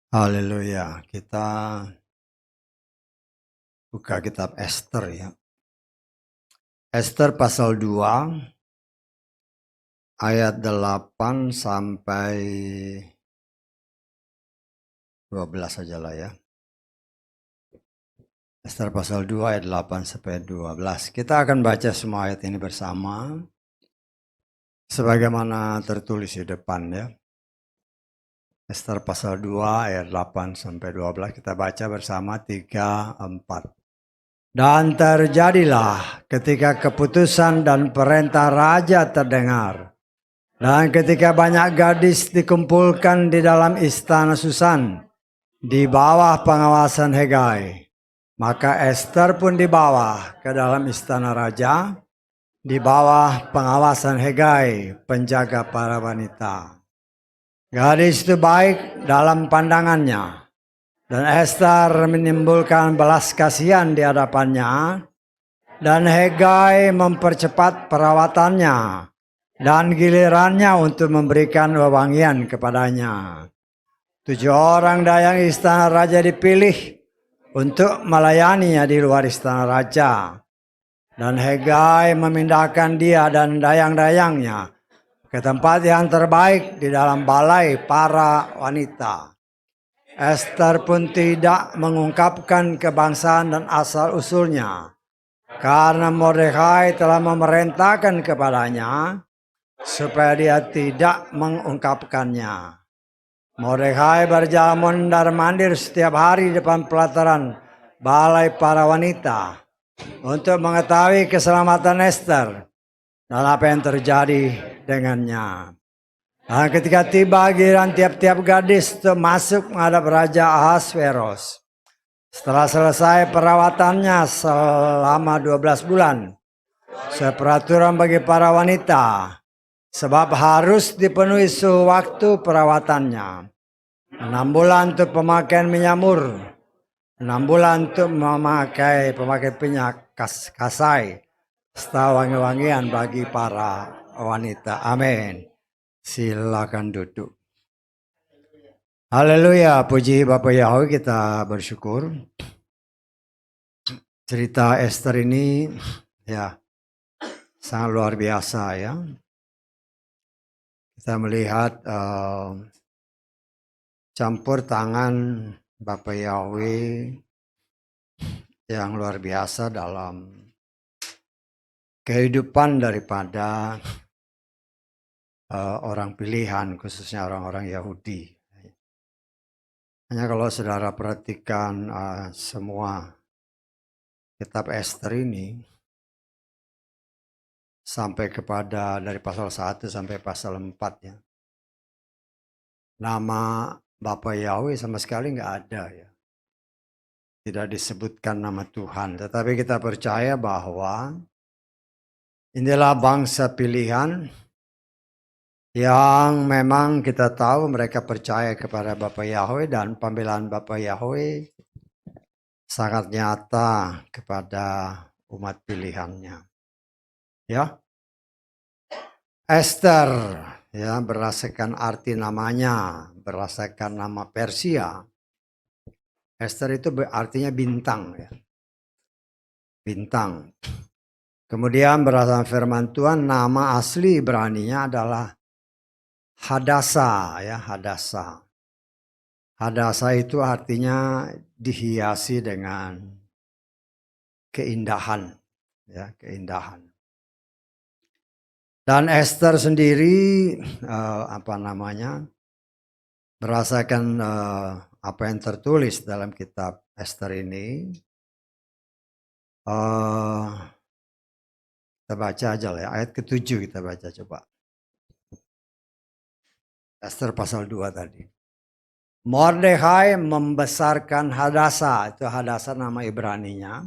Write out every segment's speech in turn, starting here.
Haleluya, kita buka kitab Ester ya. Ester pasal 2 ayat 8 sampai 12 sajalah ya. Ester pasal 2 ayat 8 sampai 12. Kita akan baca semua ayat ini bersama sebagaimana tertulis di depan ya. Ester pasal 2 ayat 8 sampai 12 kita baca bersama 3, 4. Dan terjadilah ketika keputusan dan perintah raja terdengar, dan ketika banyak gadis dikumpulkan di dalam istana Susan di bawah pengawasan Hegai, maka Ester pun dibawa ke dalam istana raja di bawah pengawasan Hegai, penjaga para wanita. Gadis itu baik dalam pandangannya, dan Ester menimbulkan belas kasihan di hadapannya, dan Hegai mempercepat perawatannya dan gilirannya untuk memberikan wewangian kepadanya. 7 orang dayang istana raja dipilih untuk melayaninya di luar istana raja, dan Hegai memindahkan dia dan dayang-dayangnya ke tempat yang terbaik di dalam balai para wanita. Ester pun tidak mengungkapkan kebangsaan dan asal-usulnya, karena Mordekai telah memerintahkan kepadanya supaya dia tidak mengungkapkannya. Mordekai berjalan mondar-mandir setiap hari di depan pelataran balai para wanita untuk mengetahui keselamatan Ester dan apa yang terjadi dengannya. Nah, ketika tiba giliran tiap-tiap gadis itu masuk menghadap Raja Ahasveros. Setelah selesai perawatannya selama 12 bulan, seperaturan bagi para wanita, sebab harus dipenuhi suhu waktu perawatannya. 6 bulan untuk pemakaian minyak mur, 6 bulan untuk memakai minyak kasai, serta wangi-wangian bagi para wanita. Amin. Silakan duduk. Haleluya, puji Bapak Yahweh, kita bersyukur. Cerita Ester ini ya sangat luar biasa ya. Kita melihat campur tangan Bapak Yahweh yang luar biasa dalam kehidupan daripada orang pilihan, khususnya orang-orang Yahudi. Hanya kalau saudara perhatikan semua kitab Ester ini, sampai kepada dari pasal 1 sampai pasal 4 ya. Nama Bapak Yahweh sama sekali nggak ada ya. Tidak disebutkan nama Tuhan, tetapi kita percaya bahwa inilah bangsa pilihan yang memang kita tahu mereka percaya kepada Bapak Yahweh, dan pembelaan Bapak Yahweh sangat nyata kepada umat pilihannya. Ya, Ester ya berdasarkan arti namanya, berdasarkan nama Persia. Ester itu artinya bintang ya. Bintang. Kemudian berdasarkan firman Tuhan, nama asli Ibraninya adalah Hadasa ya, Hadasa. Hadasa itu artinya dihiasi dengan keindahan ya, keindahan. Dan Ester sendiri berdasarkan apa yang tertulis dalam kitab Ester ini, kita baca aja lah ya, ayat ke-7 kita baca coba. Ester pasal 2 tadi. Mordekai membesarkan Hadasa, itu Hadasa nama Ibraninya.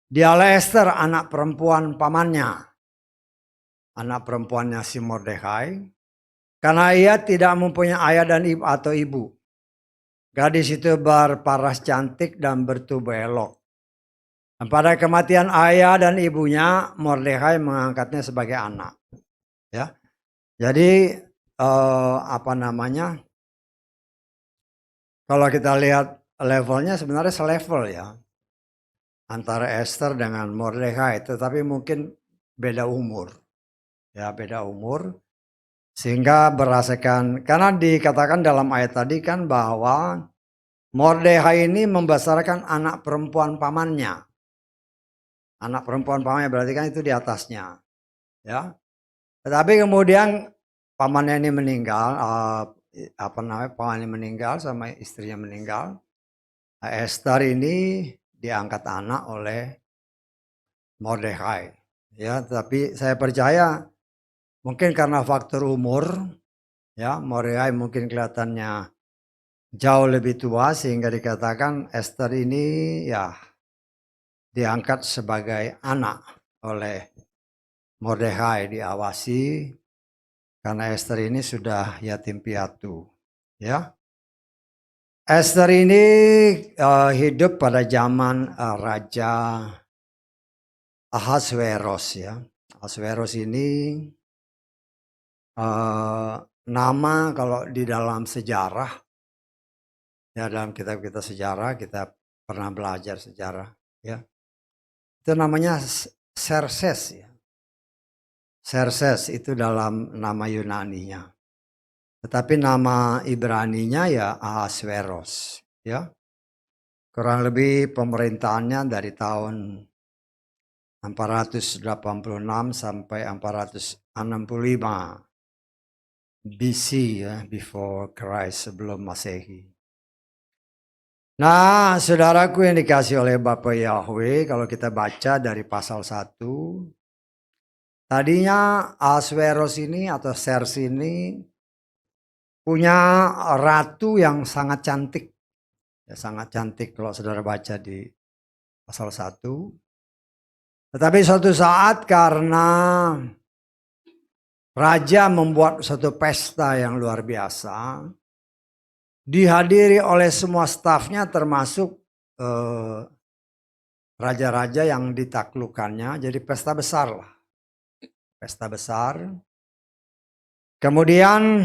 Dialah Ester, anak perempuan pamannya. Anak perempuannya si Mordekai. Karena ia tidak mempunyai ayah dan ibu atau ibu. Gadis itu berparas cantik dan bertubuh elok. Dan pada kematian ayah dan ibunya, Mordekai mengangkatnya sebagai anak. Ya. Jadi apa namanya? Kalau kita lihat levelnya sebenarnya selevel ya antara Esther dengan Mordekai, tetapi mungkin beda umur. Ya, beda umur sehingga berasakan karena dikatakan dalam ayat tadi kan bahwa Mordekai ini membesarkan anak perempuan pamannya. Anak perempuan pamannya berarti kan itu di atasnya, ya. Tetapi kemudian pamannya ini meninggal, apa namanya, pamannya meninggal sama istrinya meninggal. Esther ini diangkat anak oleh Mordekai. Ya, tapi saya percaya mungkin karena faktor umur, ya, Mordekai mungkin kelihatannya jauh lebih tua sehingga dikatakan Esther ini ya diangkat sebagai anak oleh Mordekai, diawasi karena Esther ini sudah yatim piatu, ya. Esther ini hidup pada zaman Raja Ahasveros, ya. Ahasveros ini nama kalau di dalam sejarah, ya dalam kitab-kitab sejarah kita pernah belajar sejarah, ya. Itu namanya Xerxes, ya. Xerxes itu dalam nama Yunaninya. Tetapi nama Ibraninya ya Ahasveros, ya. Kurang lebih pemerintahannya dari tahun 486 sampai 465 BC, ya, before Christ, sebelum Masehi. Nah, saudaraku yang dikasih oleh Bapa Yahweh, kalau kita baca dari pasal 1, tadinya Ahasveros ini atau Xerxes ini punya ratu yang sangat cantik. Ya, sangat cantik kalau saudara baca di pasal 1. Tetapi suatu saat karena raja membuat suatu pesta yang luar biasa, dihadiri oleh semua stafnya termasuk raja-raja yang ditaklukkannya, jadi pesta besar lah. Pesta besar. Kemudian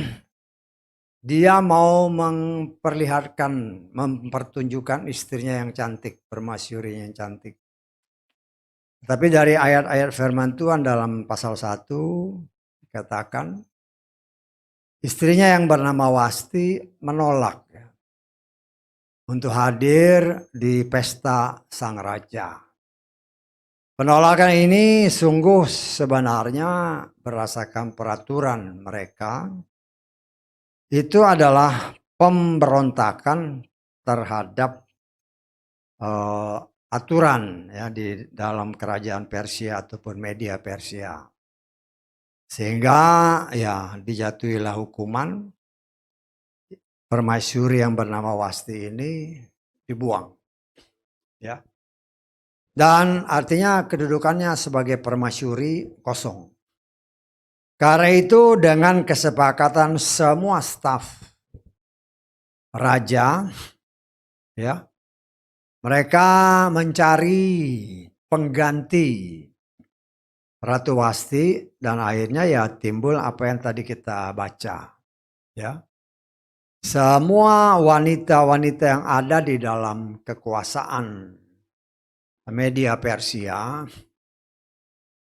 dia mau mempertunjukkan istrinya yang cantik, permasyurinya yang cantik. Tapi dari ayat-ayat firman Tuhan dalam pasal 1 dikatakan istrinya yang bernama Wasti menolak untuk hadir di pesta sang raja. Penolakan ini sungguh sebenarnya berdasarkan peraturan mereka itu adalah pemberontakan terhadap aturan ya di dalam kerajaan Persia ataupun media Persia. Sehingga ya dijatuhilah hukuman, permaisuri yang bernama Wasti ini dibuang. Ya. Dan artinya kedudukannya sebagai permasyuri kosong. Karena itu dengan kesepakatan semua staf raja, ya, mereka mencari pengganti Ratu Wasti dan akhirnya ya timbul apa yang tadi kita baca. Ya. Semua wanita-wanita yang ada di dalam kekuasaan media Persia,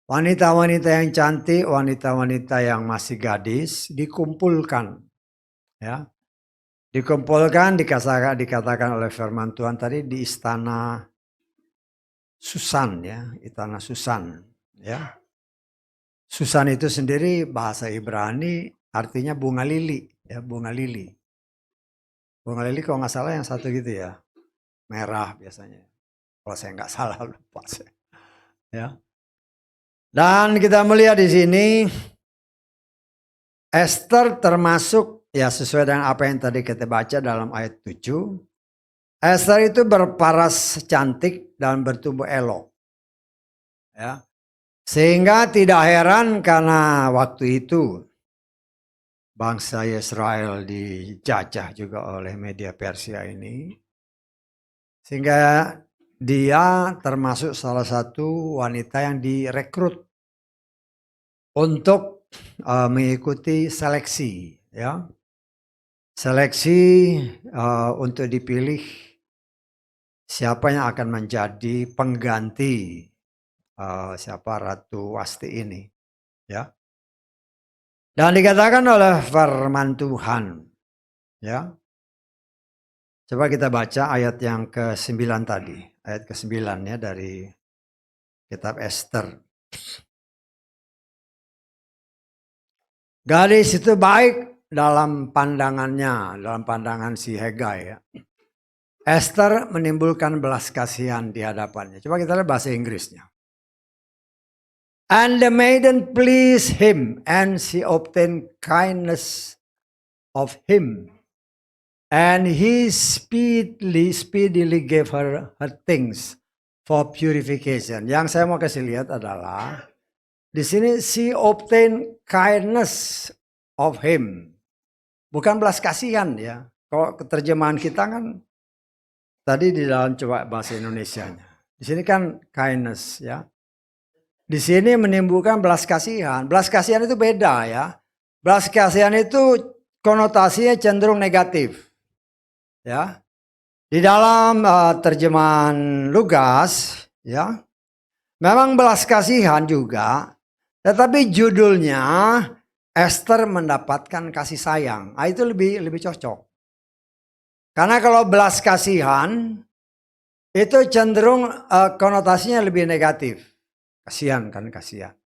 wanita-wanita yang cantik, wanita-wanita yang masih gadis dikumpulkan, ya, dikumpulkan dikatakan oleh firman Tuhan tadi di istana Susan, ya, istana Susan, ya. Susan itu sendiri bahasa Ibrani artinya bunga lili, ya, bunga lili. Bunga lili kalau nggak salah yang satu gitu ya, merah biasanya. Kalau saya nggak salah lupa saya, ya. Dan kita melihat di sini Esther termasuk ya sesuai dengan apa yang tadi kita baca dalam ayat 7. Esther itu berparas cantik dan bertubuh elok. Ya. Sehingga tidak heran karena waktu itu bangsa Israel dijajah juga oleh media Persia ini. Sehingga dia termasuk salah satu wanita yang direkrut untuk mengikuti seleksi, ya. Seleksi untuk dipilih siapa yang akan menjadi pengganti siapa Ratu Wasti ini, ya. Dan dikatakan oleh firman Tuhan, ya. Coba kita baca ayat yang ke-9 tadi, ayat ke-9 ya dari kitab Ester. Gadis itu baik dalam pandangannya, dalam pandangan si Hegai, ya. Esther menimbulkan belas kasihan di hadapannya. Coba kita lihat bahasa Inggrisnya. And the maiden pleased him, and she obtained kindness of him. And he speedily gave her things for purification. Yang saya mau kasih lihat adalah di sini she obtained kindness of him. Bukan belas kasihan, ya. Kalau terjemahan kita kan tadi di dalam coba bahasa Indonesianya. Di sini kan kindness, ya. Di sini menimbulkan belas kasihan. Belas kasihan itu beda, ya. Belas kasihan itu konotasinya cenderung negatif, ya. Di dalam terjemahan Lukas, ya, memang belas kasihan juga, tetapi judulnya Esther mendapatkan kasih sayang. Itu lebih cocok. Karena kalau belas kasihan itu cenderung konotasinya lebih negatif. Kasihan kan, kasihan.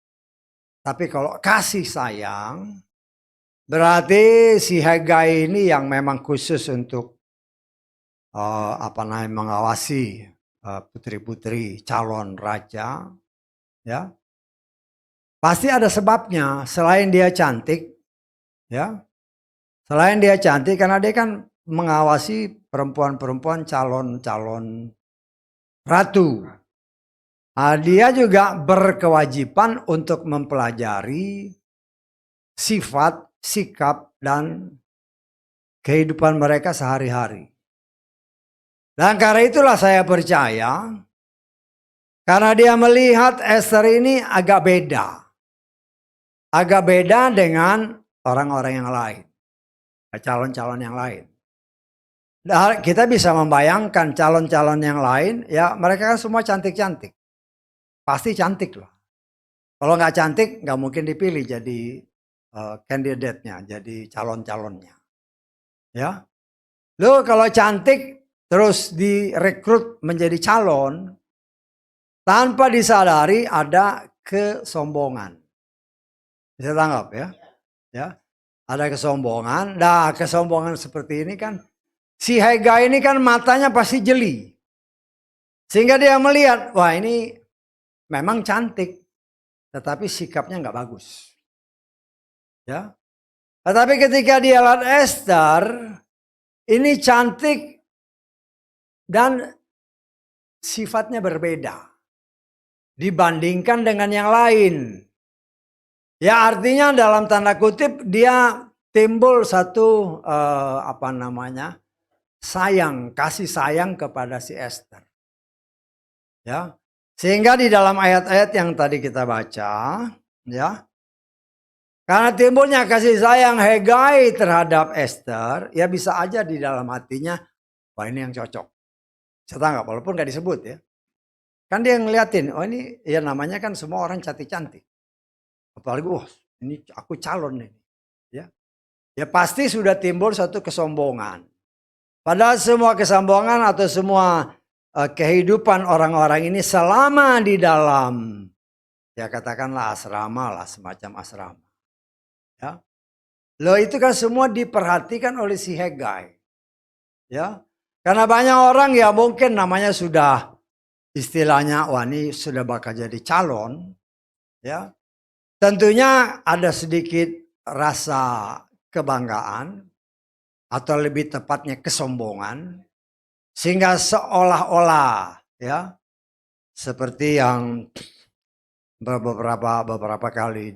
Tapi kalau kasih sayang, berarti si Hegai ini yang memang khusus untuk mengawasi putri-putri calon raja, ya. Pasti ada sebabnya. Selain dia cantik, ya. Selain dia cantik, karena dia kan mengawasi perempuan-perempuan calon ratu. Dia juga berkewajiban untuk mempelajari sifat, sikap, dan kehidupan mereka sehari-hari. Dan karena itulah saya percaya, karena dia melihat Esther ini agak beda. Agak beda dengan orang-orang yang lain, calon-calon yang lain. Dan kita bisa membayangkan calon-calon yang lain, ya mereka kan semua cantik-cantik. Pasti cantik loh. Kalau nggak cantik nggak mungkin dipilih jadi kandidatnya, jadi calon-calonnya. Ya, lo kalau cantik terus direkrut menjadi calon, tanpa disadari ada kesombongan. Bisa tanggap, ya? Ya, ada kesombongan. Nah, kesombongan seperti ini kan, si Hegai ini kan matanya pasti jeli, sehingga dia melihat, wah ini memang cantik, tetapi sikapnya nggak bagus, ya. Tetapi ketika dia lihat Esther, ini cantik dan sifatnya berbeda dibandingkan dengan yang lain. Ya artinya dalam tanda kutip dia timbul satu sayang, kasih sayang kepada si Esther. Ya. Sehingga di dalam ayat-ayat yang tadi kita baca, ya, karena timbulnya kasih sayang Hegai terhadap Esther, ya bisa aja di dalam hatinya, wah ini yang cocok. Saya tanggap, walaupun gak disebut, ya. Kan dia ngeliatin, oh ini ya namanya kan semua orang cantik-cantik. Apalagi, wah ini aku calon nih. Ya, ya pasti sudah timbul satu kesombongan. Padahal semua kesombongan atau semua kehidupan orang-orang ini selama di dalam, ya katakanlah asrama lah, semacam asrama. Ya, loh itu kan semua diperhatikan oleh si Hegai. Ya, karena banyak orang ya mungkin namanya sudah istilahnya, wah ini sudah bakal jadi calon. Ya, tentunya ada sedikit rasa kebanggaan atau lebih tepatnya kesombongan. Sehingga seolah-olah, ya, seperti yang beberapa kali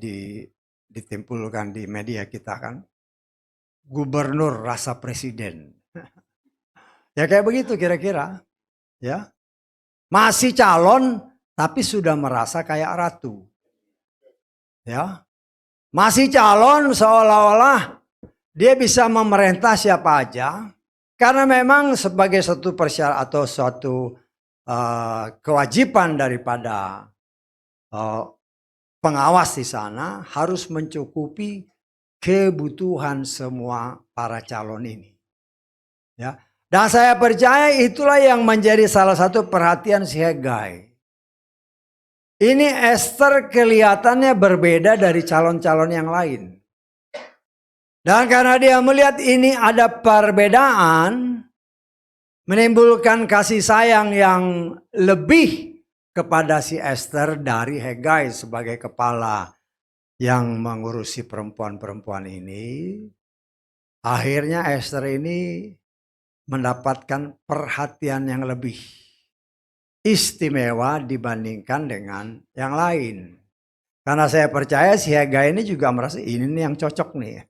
ditimpulkan di media kita kan, gubernur rasa presiden. Ya kayak begitu kira-kira, ya. Masih calon tapi sudah merasa kayak ratu. Ya. Masih calon seolah-olah dia bisa memerintah siapa aja. Karena memang sebagai satu persyarat atau suatu kewajiban daripada pengawas di sana harus mencukupi kebutuhan semua para calon ini. Ya. Dan saya percaya itulah yang menjadi salah satu perhatian si Hegai. Ini Esther kelihatannya berbeda dari calon-calon yang lain. Dan karena dia melihat ini ada perbedaan, menimbulkan kasih sayang yang lebih kepada si Esther dari Hegai sebagai kepala yang mengurusi perempuan-perempuan ini. Akhirnya Esther ini mendapatkan perhatian yang lebih istimewa dibandingkan dengan yang lain. Karena saya percaya si Hegai ini juga merasa ini nih yang cocok nih.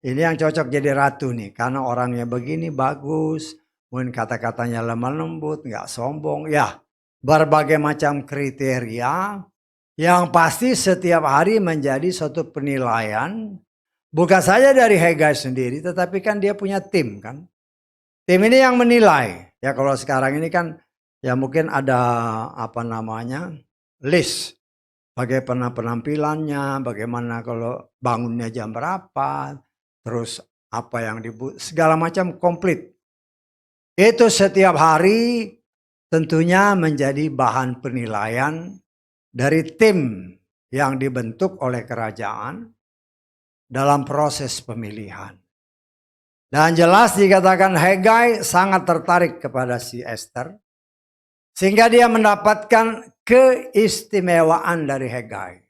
Ini yang cocok jadi ratu nih. Karena orangnya begini bagus. Mungkin kata-katanya lemah lembut, nggak sombong. Ya, berbagai macam kriteria yang pasti setiap hari menjadi suatu penilaian. Bukan saja dari Hegai sendiri, tetapi kan dia punya tim kan. Tim ini yang menilai. Ya kalau sekarang ini kan ya mungkin ada list. Bagaimana penampilannya, bagaimana kalau bangunnya jam berapa, terus apa yang segala macam komplit. Itu setiap hari tentunya menjadi bahan penilaian dari tim yang dibentuk oleh kerajaan dalam proses pemilihan. Dan jelas dikatakan Hegai sangat tertarik kepada si Esther. Sehingga dia mendapatkan keistimewaan dari Hegai.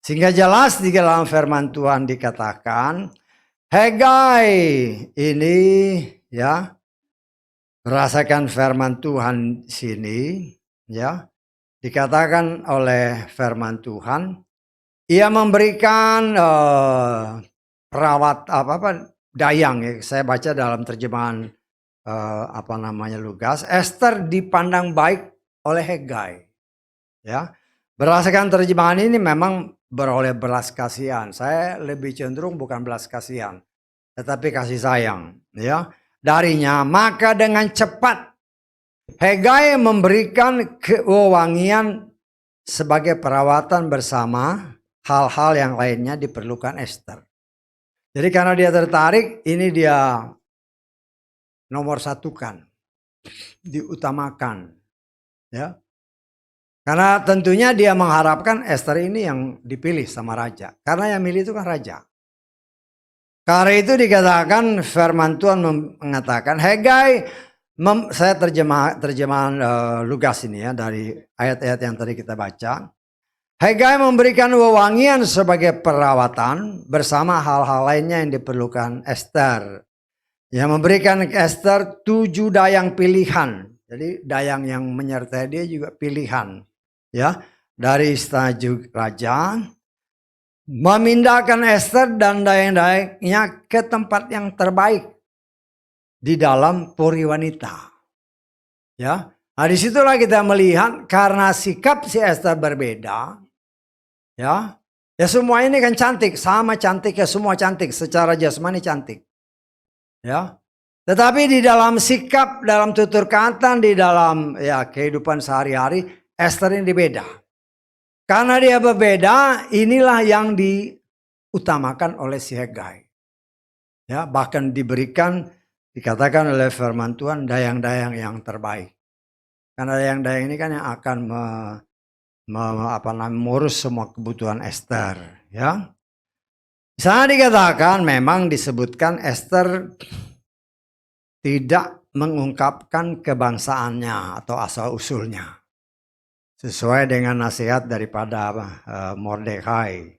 Sehingga jelas di dalam firman Tuhan dikatakan, Hegai ini ya merasakan firman Tuhan sini ya. Dikatakan oleh firman Tuhan, ia memberikan dayang ya. Saya baca dalam terjemahan Lugas, Esther dipandang baik oleh Hegai. Ya. Berdasarkan terjemahan ini memang beroleh belas kasihan. Saya lebih cenderung bukan belas kasihan, tetapi kasih sayang, ya. Darinya, maka dengan cepat Hegai memberikan kewangian sebagai perawatan bersama hal-hal yang lainnya diperlukan Esther. Jadi karena dia tertarik, ini dia nomor satukan, diutamakan, ya. Karena tentunya dia mengharapkan Esther ini yang dipilih sama raja, karena yang milih itu kan raja. Karena itu dikatakan firman Tuhan mengatakan Hegai, saya terjemahan Lugas ini ya dari ayat-ayat yang tadi kita baca. Hegai memberikan wewangian sebagai perawatan bersama hal-hal lainnya yang diperlukan Esther. Yang memberikan Esther 7 dayang pilihan. Jadi dayang yang menyertai dia juga pilihan. Ya, dari istana raja. Memindahkan Esther dan dayang-dayangnya ke tempat yang terbaik. Di dalam puri wanita. Ya, nah disitulah kita melihat karena sikap si Esther berbeda. Ya, semua ini kan cantik. Sama cantiknya semua cantik. Secara jasmani cantik. Ya, tetapi di dalam sikap, dalam tutur kata, di dalam kehidupan sehari-hari, Esther ini beda. Karena dia berbeda, inilah yang diutamakan oleh si Hegai. Ya, bahkan dikatakan oleh firman Tuhan, dayang-dayang yang terbaik. Karena dayang-dayang ini kan yang akan mengurus semua kebutuhan Esther. Ya. Di sana dikatakan memang disebutkan Esther tidak mengungkapkan kebangsaannya atau asal-usulnya. Sesuai dengan nasihat daripada Mordekai,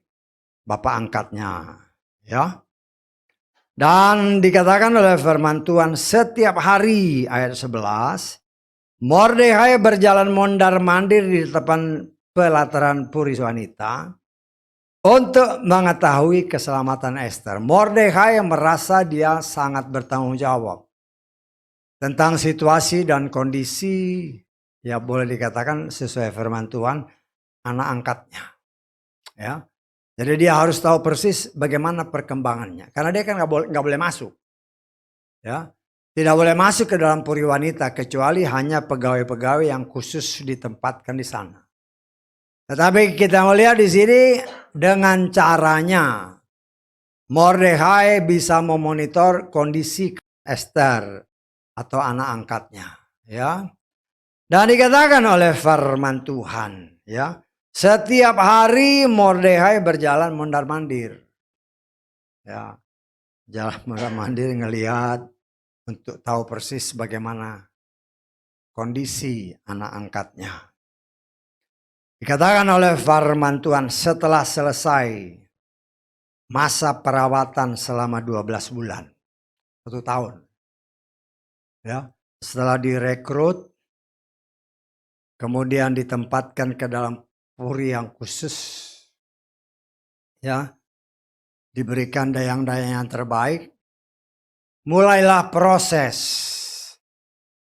bapak angkatnya. Ya. Dan dikatakan oleh firman Tuhan setiap hari ayat 11, Mordekai berjalan mondar-mandir di depan pelataran puri wanita untuk mengetahui keselamatan Esther. Mordekai merasa dia sangat bertanggung jawab tentang situasi dan kondisi, ya boleh dikatakan sesuai firman Tuhan, anak angkatnya. Ya. Jadi dia harus tahu persis bagaimana perkembangannya. Karena dia kan nggak boleh masuk. Ya, tidak boleh masuk ke dalam puri wanita kecuali hanya pegawai-pegawai yang khusus ditempatkan di sana. Tetapi kita melihat di sini dengan caranya Mordekhai bisa memonitor kondisi Ester atau anak angkatnya, ya. Dan dikatakan oleh firman Tuhan, ya, setiap hari Mordekhai berjalan mondar-mandir, ya, jalan mondar-mandir ngelihat untuk tahu persis bagaimana kondisi anak angkatnya. Dikatakan oleh firman Tuhan setelah selesai masa perawatan selama 12 bulan, 1 tahun. Ya, setelah direkrut, kemudian ditempatkan ke dalam puri yang khusus, ya, diberikan dayang-dayang yang terbaik, mulailah proses,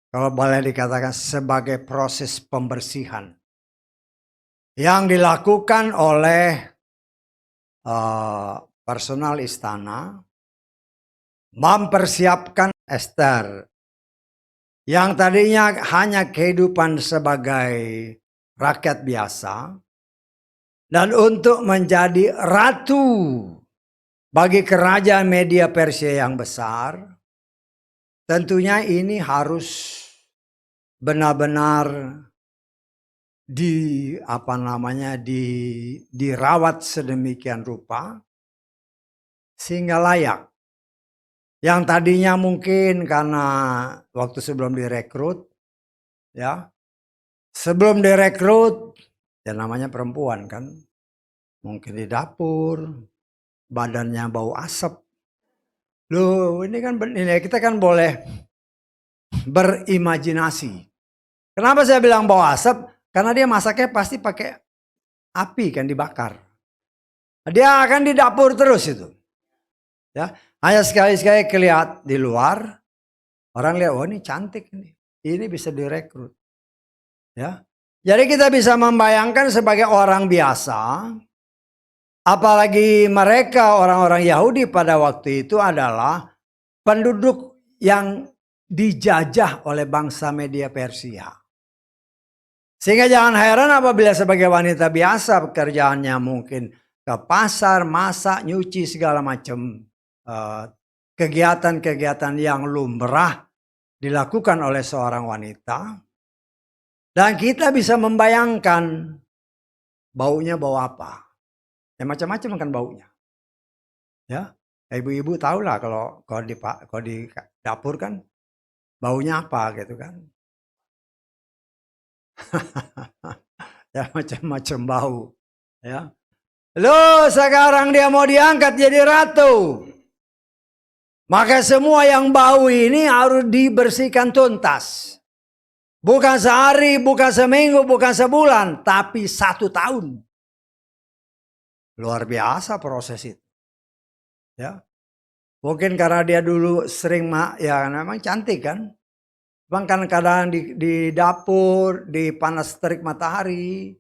kalau boleh dikatakan sebagai proses pembersihan yang dilakukan oleh personal istana mempersiapkan Ester yang tadinya hanya kehidupan sebagai rakyat biasa dan untuk menjadi ratu bagi kerajaan Media Persia yang besar. Tentunya ini harus benar-benar dirawat sedemikian rupa sehingga layak. Yang tadinya mungkin karena waktu sebelum direkrut, ya, sebelum direkrut, ya namanya perempuan kan, mungkin di dapur, badannya bau asap. Loh, ini kan kita kan boleh berimajinasi. Kenapa saya bilang bau asap? Karena dia masaknya pasti pakai api kan, dibakar. Dia akan di dapur terus itu. Ya, hanya sekali-sekali kelihatan di luar, orang lihat, oh ini cantik ini. Ini bisa direkrut. Ya. Jadi kita bisa membayangkan sebagai orang biasa, apalagi mereka orang-orang Yahudi pada waktu itu adalah penduduk yang dijajah oleh bangsa Media Persia. Sehingga jangan heran apabila sebagai wanita biasa pekerjaannya mungkin ke pasar, masak, nyuci segala macam kegiatan-kegiatan yang lumrah dilakukan oleh seorang wanita. Dan kita bisa membayangkan baunya bau apa. Ya macam-macam kan baunya. Ya, ibu-ibu tahulah kalau di dapur kan baunya apa gitu kan. Ya macam-macam bau. Ya. Loh, sekarang dia mau diangkat jadi ratu. Maka semua yang bau ini harus dibersihkan tuntas. Bukan sehari, bukan seminggu, bukan sebulan, tapi 1 tahun. Luar biasa proses itu. Ya. Mungkin karena dia dulu sering ya memang cantik kan. Bang kadang-kadang di dapur, di panas terik matahari,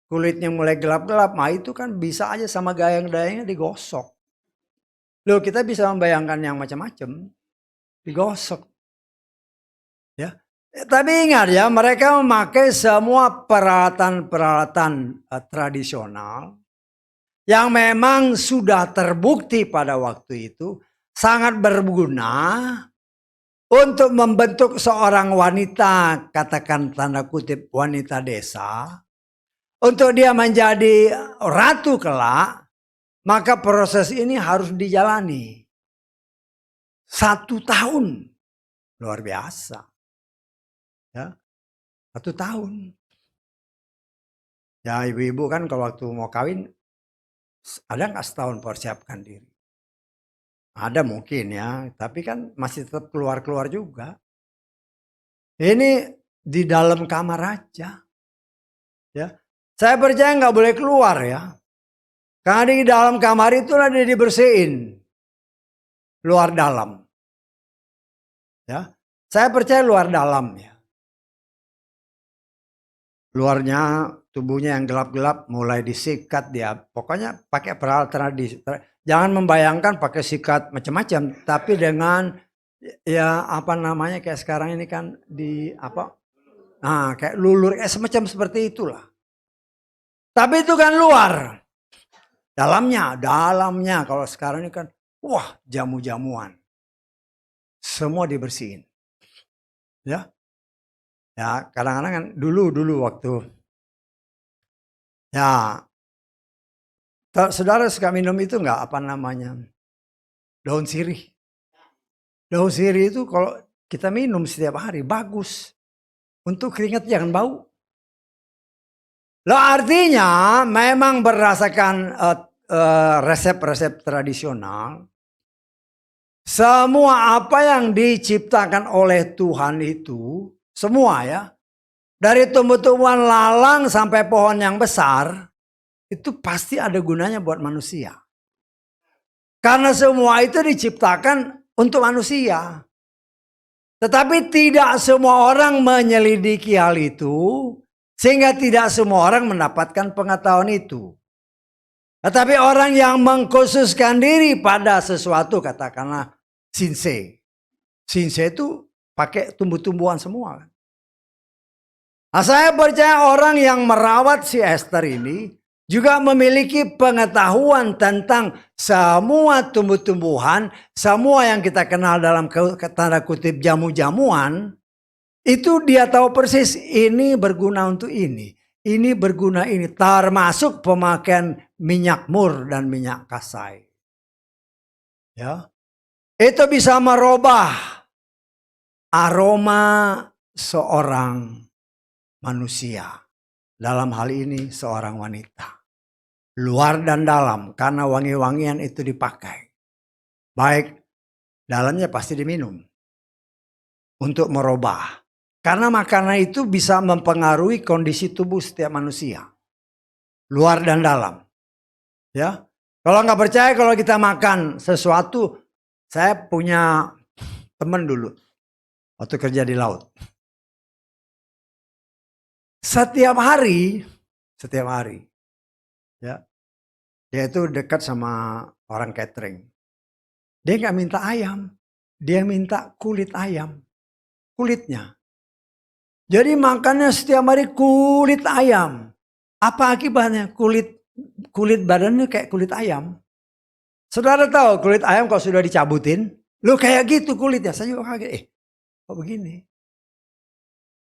kulitnya mulai gelap-gelap, itu kan bisa aja sama dayang-dayangnya digosok. Loh, kita bisa membayangkan yang macam-macam, digosok. Ya. Tapi ingat ya, mereka memakai semua peralatan-peralatan tradisional yang memang sudah terbukti pada waktu itu sangat berguna untuk membentuk seorang wanita, katakan tanda kutip wanita desa, untuk dia menjadi ratu kelak, maka proses ini harus dijalani 1 tahun. Luar biasa. Ya, 1 tahun. Ya ibu-ibu kan kalau waktu mau kawin, ada nggak setahun persiapkan diri? Ada mungkin ya, tapi kan masih tetap keluar-keluar juga. Ini di dalam kamar aja. Ya, saya percaya nggak boleh keluar ya. Karena di dalam kamar itu ada dibersihin. Luar dalam. Ya, saya percaya luar dalam ya. luarnya tubuhnya yang gelap-gelap mulai disikat dia. Pokoknya pakai peralatan jangan membayangkan pakai sikat macam-macam, tapi dengan ya apa namanya kayak sekarang ini kan di apa? Nah, kayak lulur semacam seperti itulah. Tapi itu kan luar. Dalamnya kalau sekarang ini kan wah, jamu-jamuan. Semua dibersihin. Ya. Ya, kadang-kadang kan dulu waktu ya saudara suka minum itu enggak apa namanya? Daun sirih. Daun sirih itu kalau kita minum setiap hari bagus. Untuk keringat jangan bau. Loh artinya memang berdasarkan resep-resep tradisional. Semua apa yang diciptakan oleh Tuhan itu. Semua ya. Dari tumbuh-tumbuhan lalang sampai pohon yang besar. Itu pasti ada gunanya buat manusia. Karena semua itu diciptakan untuk manusia. Tetapi tidak semua orang menyelidiki hal itu. Sehingga tidak semua orang mendapatkan pengetahuan itu. Tetapi orang yang mengkhususkan diri pada sesuatu, katakanlah sinse. Sinse itu pakai tumbuh-tumbuhan semua. Nah, saya percaya orang yang merawat si Esther ini juga memiliki pengetahuan tentang semua tumbuh-tumbuhan, semua yang kita kenal dalam tanda kutip jamu-jamuan, itu dia tahu persis ini berguna untuk ini berguna ini, termasuk pemakaian minyak mur dan minyak kasai. Ya. Itu bisa merubah aroma seorang manusia. Dalam hal ini seorang wanita. Luar dan dalam, karena wangi-wangian itu dipakai. Baik, dalamnya pasti diminum. Untuk merubah. Karena makanan itu bisa mempengaruhi kondisi tubuh setiap manusia. Luar dan dalam. Ya. Kalau nggak percaya kalau kita makan sesuatu, saya punya teman dulu. Waktu kerja di laut. Setiap hari. Ya. Dia itu dekat sama orang catering. Dia nggak minta ayam. Dia minta kulit ayam. Kulitnya. Jadi makannya setiap hari kulit ayam. Apa akibatnya? Kulit badannya kayak kulit ayam. Saudara tahu kulit ayam kalau sudah dicabutin. Lu kayak gitu kulitnya. Saya juga kaget. Kok begini?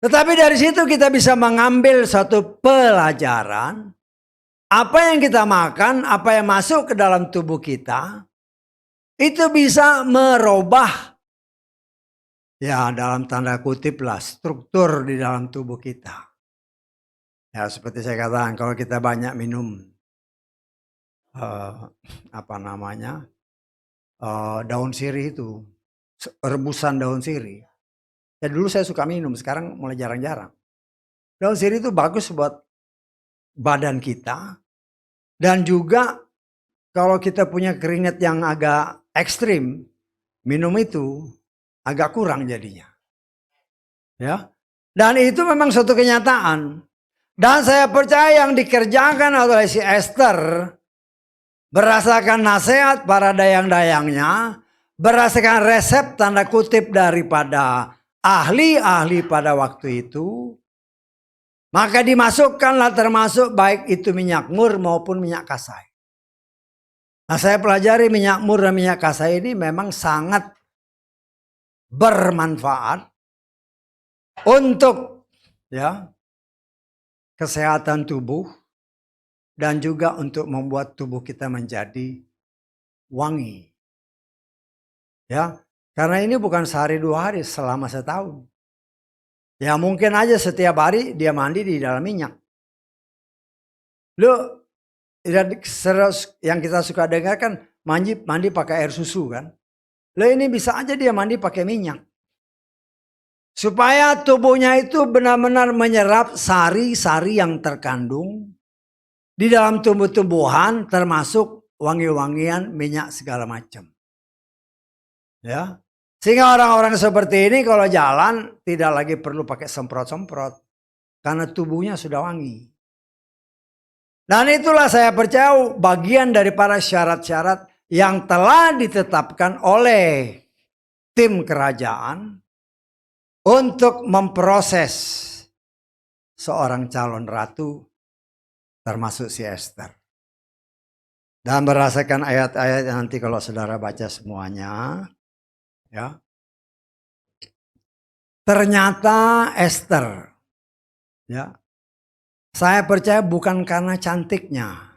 Tetapi dari situ kita bisa mengambil satu pelajaran. Apa yang kita makan, apa yang masuk ke dalam tubuh kita, itu bisa merubah, ya dalam tanda kutip lah, struktur di dalam tubuh kita. Ya seperti saya katakan, kalau kita banyak minum, daun sirih itu, rebusan daun sirih. Ya dulu saya suka minum, sekarang mulai jarang-jarang. Daun sirih itu bagus buat badan kita. Dan juga kalau kita punya keringat yang agak ekstrim, minum itu agak kurang jadinya. Ya. Dan itu memang suatu kenyataan. Dan saya percaya yang dikerjakan oleh si Esther berdasarkan nasihat para dayang-dayangnya, berdasarkan resep tanda kutip daripada ahli-ahli pada waktu itu, maka dimasukkanlah termasuk baik itu minyak mur maupun minyak kasai. Nah saya pelajari minyak mur dan minyak kasai ini memang sangat bermanfaat untuk ya kesehatan tubuh dan juga untuk membuat tubuh kita menjadi wangi. Ya, karena ini bukan sehari dua hari, selama setahun. Ya mungkin aja setiap hari dia mandi di dalam minyak. Lu yang kita suka dengar kan mandi pakai air susu kan. Lo ini bisa aja dia mandi pakai minyak. Supaya tubuhnya itu benar-benar menyerap sari-sari yang terkandung di dalam tumbuh-tumbuhan termasuk wangi-wangian minyak segala macam. Ya. Sehingga orang-orang seperti ini kalau jalan tidak lagi perlu pakai semprot-semprot. karena tubuhnya sudah wangi. Dan itulah saya percaya bagian daripada syarat-syarat yang telah ditetapkan oleh tim kerajaan untuk memproses seorang calon ratu termasuk si Esther. Dan berdasarkan ayat-ayat nanti kalau saudara baca semuanya, ya. Ternyata Esther, ya. Saya percaya bukan karena cantiknya,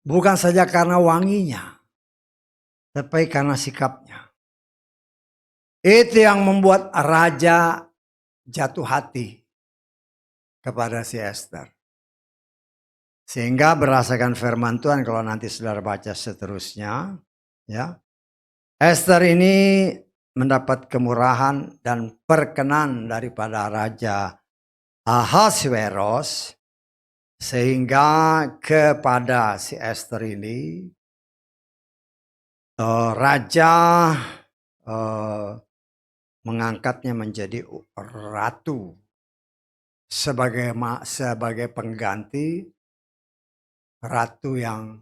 bukan saja karena wanginya, tapi karena sikapnya. Itu yang membuat raja jatuh hati kepada si Esther. Sehingga berdasarkan firman Tuhan kalau nanti saudara baca seterusnya, ya, Esther ini mendapat kemurahan dan perkenan daripada Raja Ahasveros, sehingga kepada si Esther ini raja mengangkatnya menjadi ratu sebagai pengganti ratu yang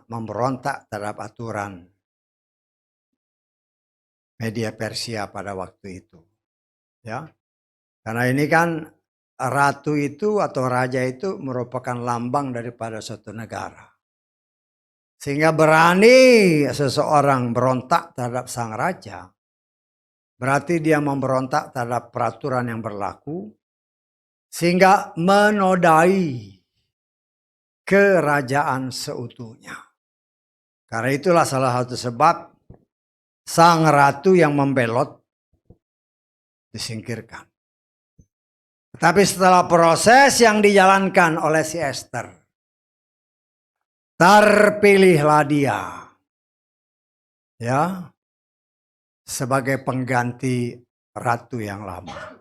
memberontak terhadap aturan media Persia pada waktu itu, ya. Karena ini kan ratu itu atau raja itu merupakan lambang daripada suatu negara, sehingga berani seseorang berontak terhadap sang raja, berarti dia memberontak terhadap peraturan yang berlaku, sehingga menodai kerajaan seutuhnya. Karena itulah salah satu sebab sang ratu yang membelot disingkirkan. Tapi setelah proses yang dijalankan oleh si Esther, terpilihlah dia, ya, sebagai pengganti ratu yang lama.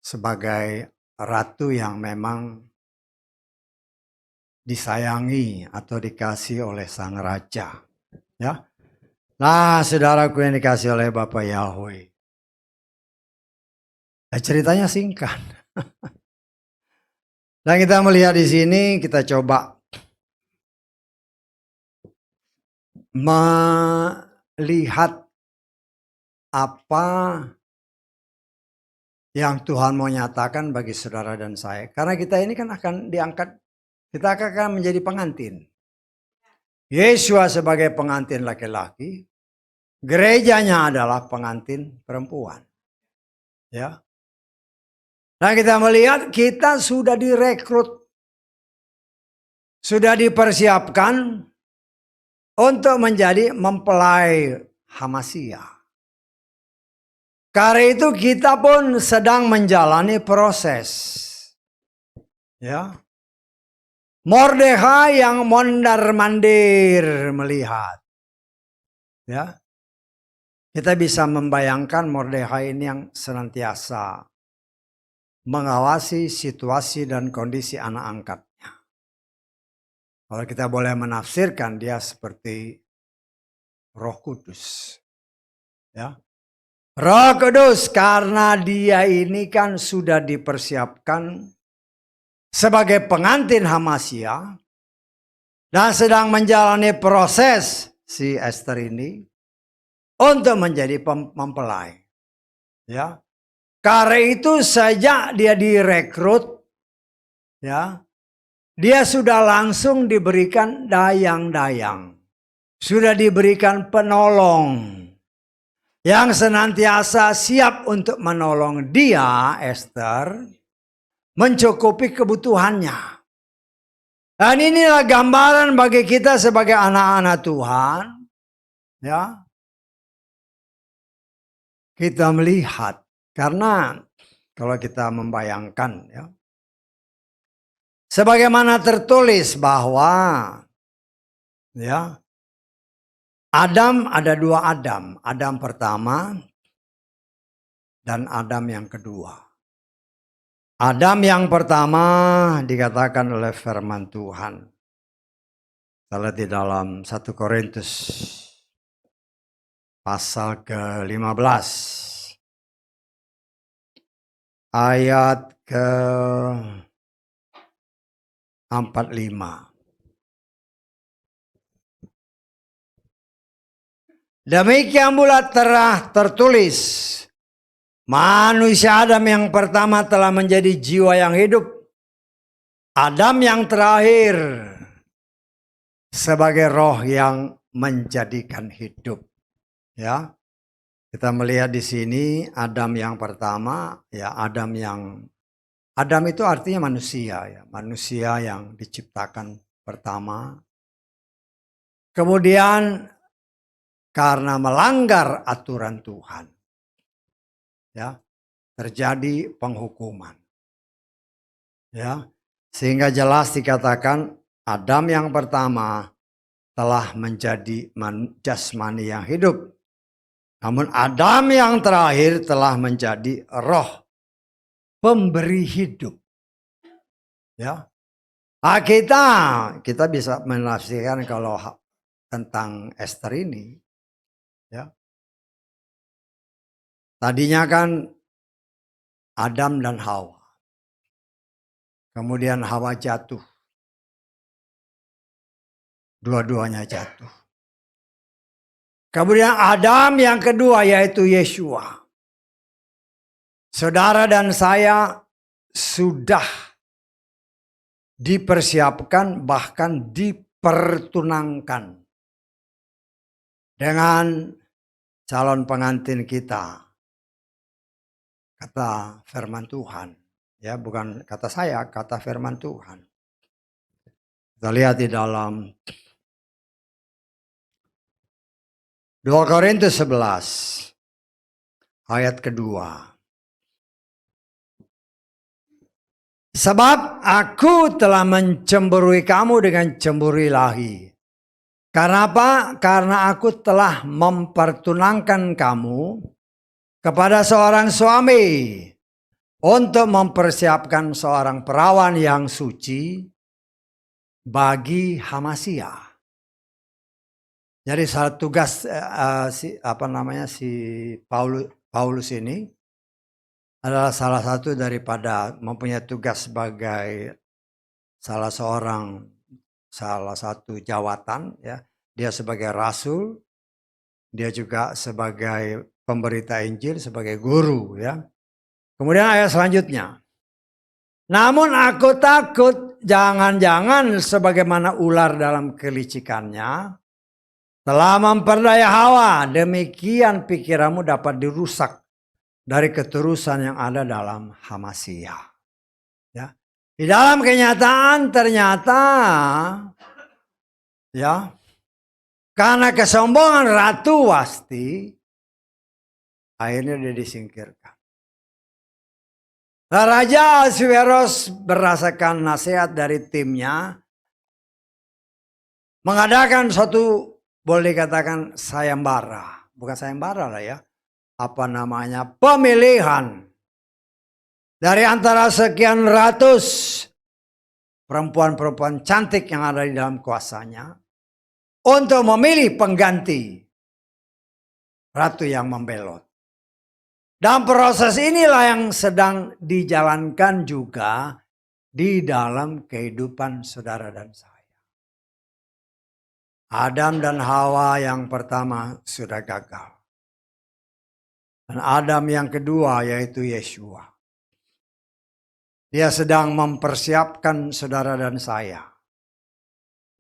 Sebagai ratu yang memang disayangi atau dikasih oleh sang raja, ya. Nah, saudaraku yang dikasih oleh Bapak Yahweh, ceritanya singkat. Dan kita melihat di sini, kita coba melihat apa yang Tuhan mau nyatakan bagi saudara dan saya. Karena kita ini kan akan diangkat, kita akan menjadi pengantin. Yesua sebagai pengantin laki-laki, gerejanya adalah pengantin perempuan. Ya. Nah, kita melihat kita sudah direkrut, sudah dipersiapkan untuk menjadi mempelai Hamasia. Karena itu kita pun sedang menjalani proses. Ya. Mordekai yang mondar-mandir melihat. Ya. Kita bisa membayangkan Mordekai ini yang senantiasa mengawasi situasi dan kondisi anak angkatnya. Kalau kita boleh menafsirkan, dia seperti Roh Kudus. Ya. Roh Kudus, karena dia ini kan sudah dipersiapkan sebagai pengantin Hamasia dan sedang menjalani proses si Esther ini untuk menjadi mempelai. Ya. Karena itu sejak dia direkrut, ya, dia sudah langsung diberikan dayang-dayang. Sudah diberikan penolong yang senantiasa siap untuk menolong dia, Esther, mencukupi kebutuhannya. Dan inilah gambaran bagi kita sebagai anak-anak Tuhan. Ya. Kita melihat, karena kalau kita membayangkan, ya, sebagaimana tertulis bahwa, ya, Adam, ada dua Adam. Adam pertama dan Adam yang kedua. Adam yang pertama dikatakan oleh firman Tuhan. Kalau di dalam 1 Korintus pasal ke-15. ayat ke 45. Demikian pula telah tertulis, manusia Adam yang pertama telah menjadi jiwa yang hidup. Adam yang terakhir sebagai roh yang menjadikan hidup. Ya, kita melihat di sini Adam yang pertama, ya Adam itu artinya manusia, ya, manusia yang diciptakan pertama. Kemudian karena melanggar aturan Tuhan, ya, terjadi penghukuman. Ya, sehingga jelas dikatakan Adam yang pertama telah menjadi jasmani yang hidup. Namun Adam yang terakhir telah menjadi roh pemberi hidup. Ya. Kita bisa menafsirkan kalau tentang Esther ini, ya. Tadinya kan Adam dan Hawa. Kemudian Hawa jatuh. Dua-duanya jatuh. Kemudian Adam yang kedua yaitu Yeshua. Saudara dan saya sudah dipersiapkan bahkan dipertunangkan dengan calon pengantin kita. Kata firman Tuhan. Ya, bukan kata saya, kata firman Tuhan. Kita lihat di dalam 2 Korintus 11 ayat kedua. Sebab aku telah mencemburui kamu dengan cemburu ilahi. Karena apa? Karena aku telah mempertunangkan kamu kepada seorang suami untuk mempersiapkan seorang perawan yang suci bagi Hamasia. Jadi satu tugas si Paulus ini adalah salah satu daripada mempunyai tugas sebagai salah satu jawatan, ya. Dia sebagai rasul, dia juga sebagai pemberita Injil, sebagai guru, ya. Kemudian ayat selanjutnya. Namun aku takut jangan-jangan sebagaimana ular dalam kelicikannya telah memperdaya Hawa, demikian pikiranmu dapat dirusak dari keterusan yang ada dalam Hamasia. Ya. Di dalam kenyataan ternyata, ya, karena kesombongan Ratu Wasti, akhirnya dia disingkirkan. Raja Ahasuerus berdasarkan nasihat dari timnya mengadakan suatu, boleh dikatakan sayembara, bukan sayembara lah ya, pemilihan dari antara sekian ratus perempuan-perempuan cantik yang ada di dalam kuasanya untuk memilih pengganti ratu yang membelot. Dan proses inilah yang sedang dijalankan juga di dalam kehidupan saudara dan saya. Adam dan Hawa yang pertama sudah gagal. Dan Adam yang kedua yaitu Yeshua. Dia sedang mempersiapkan saudara dan saya.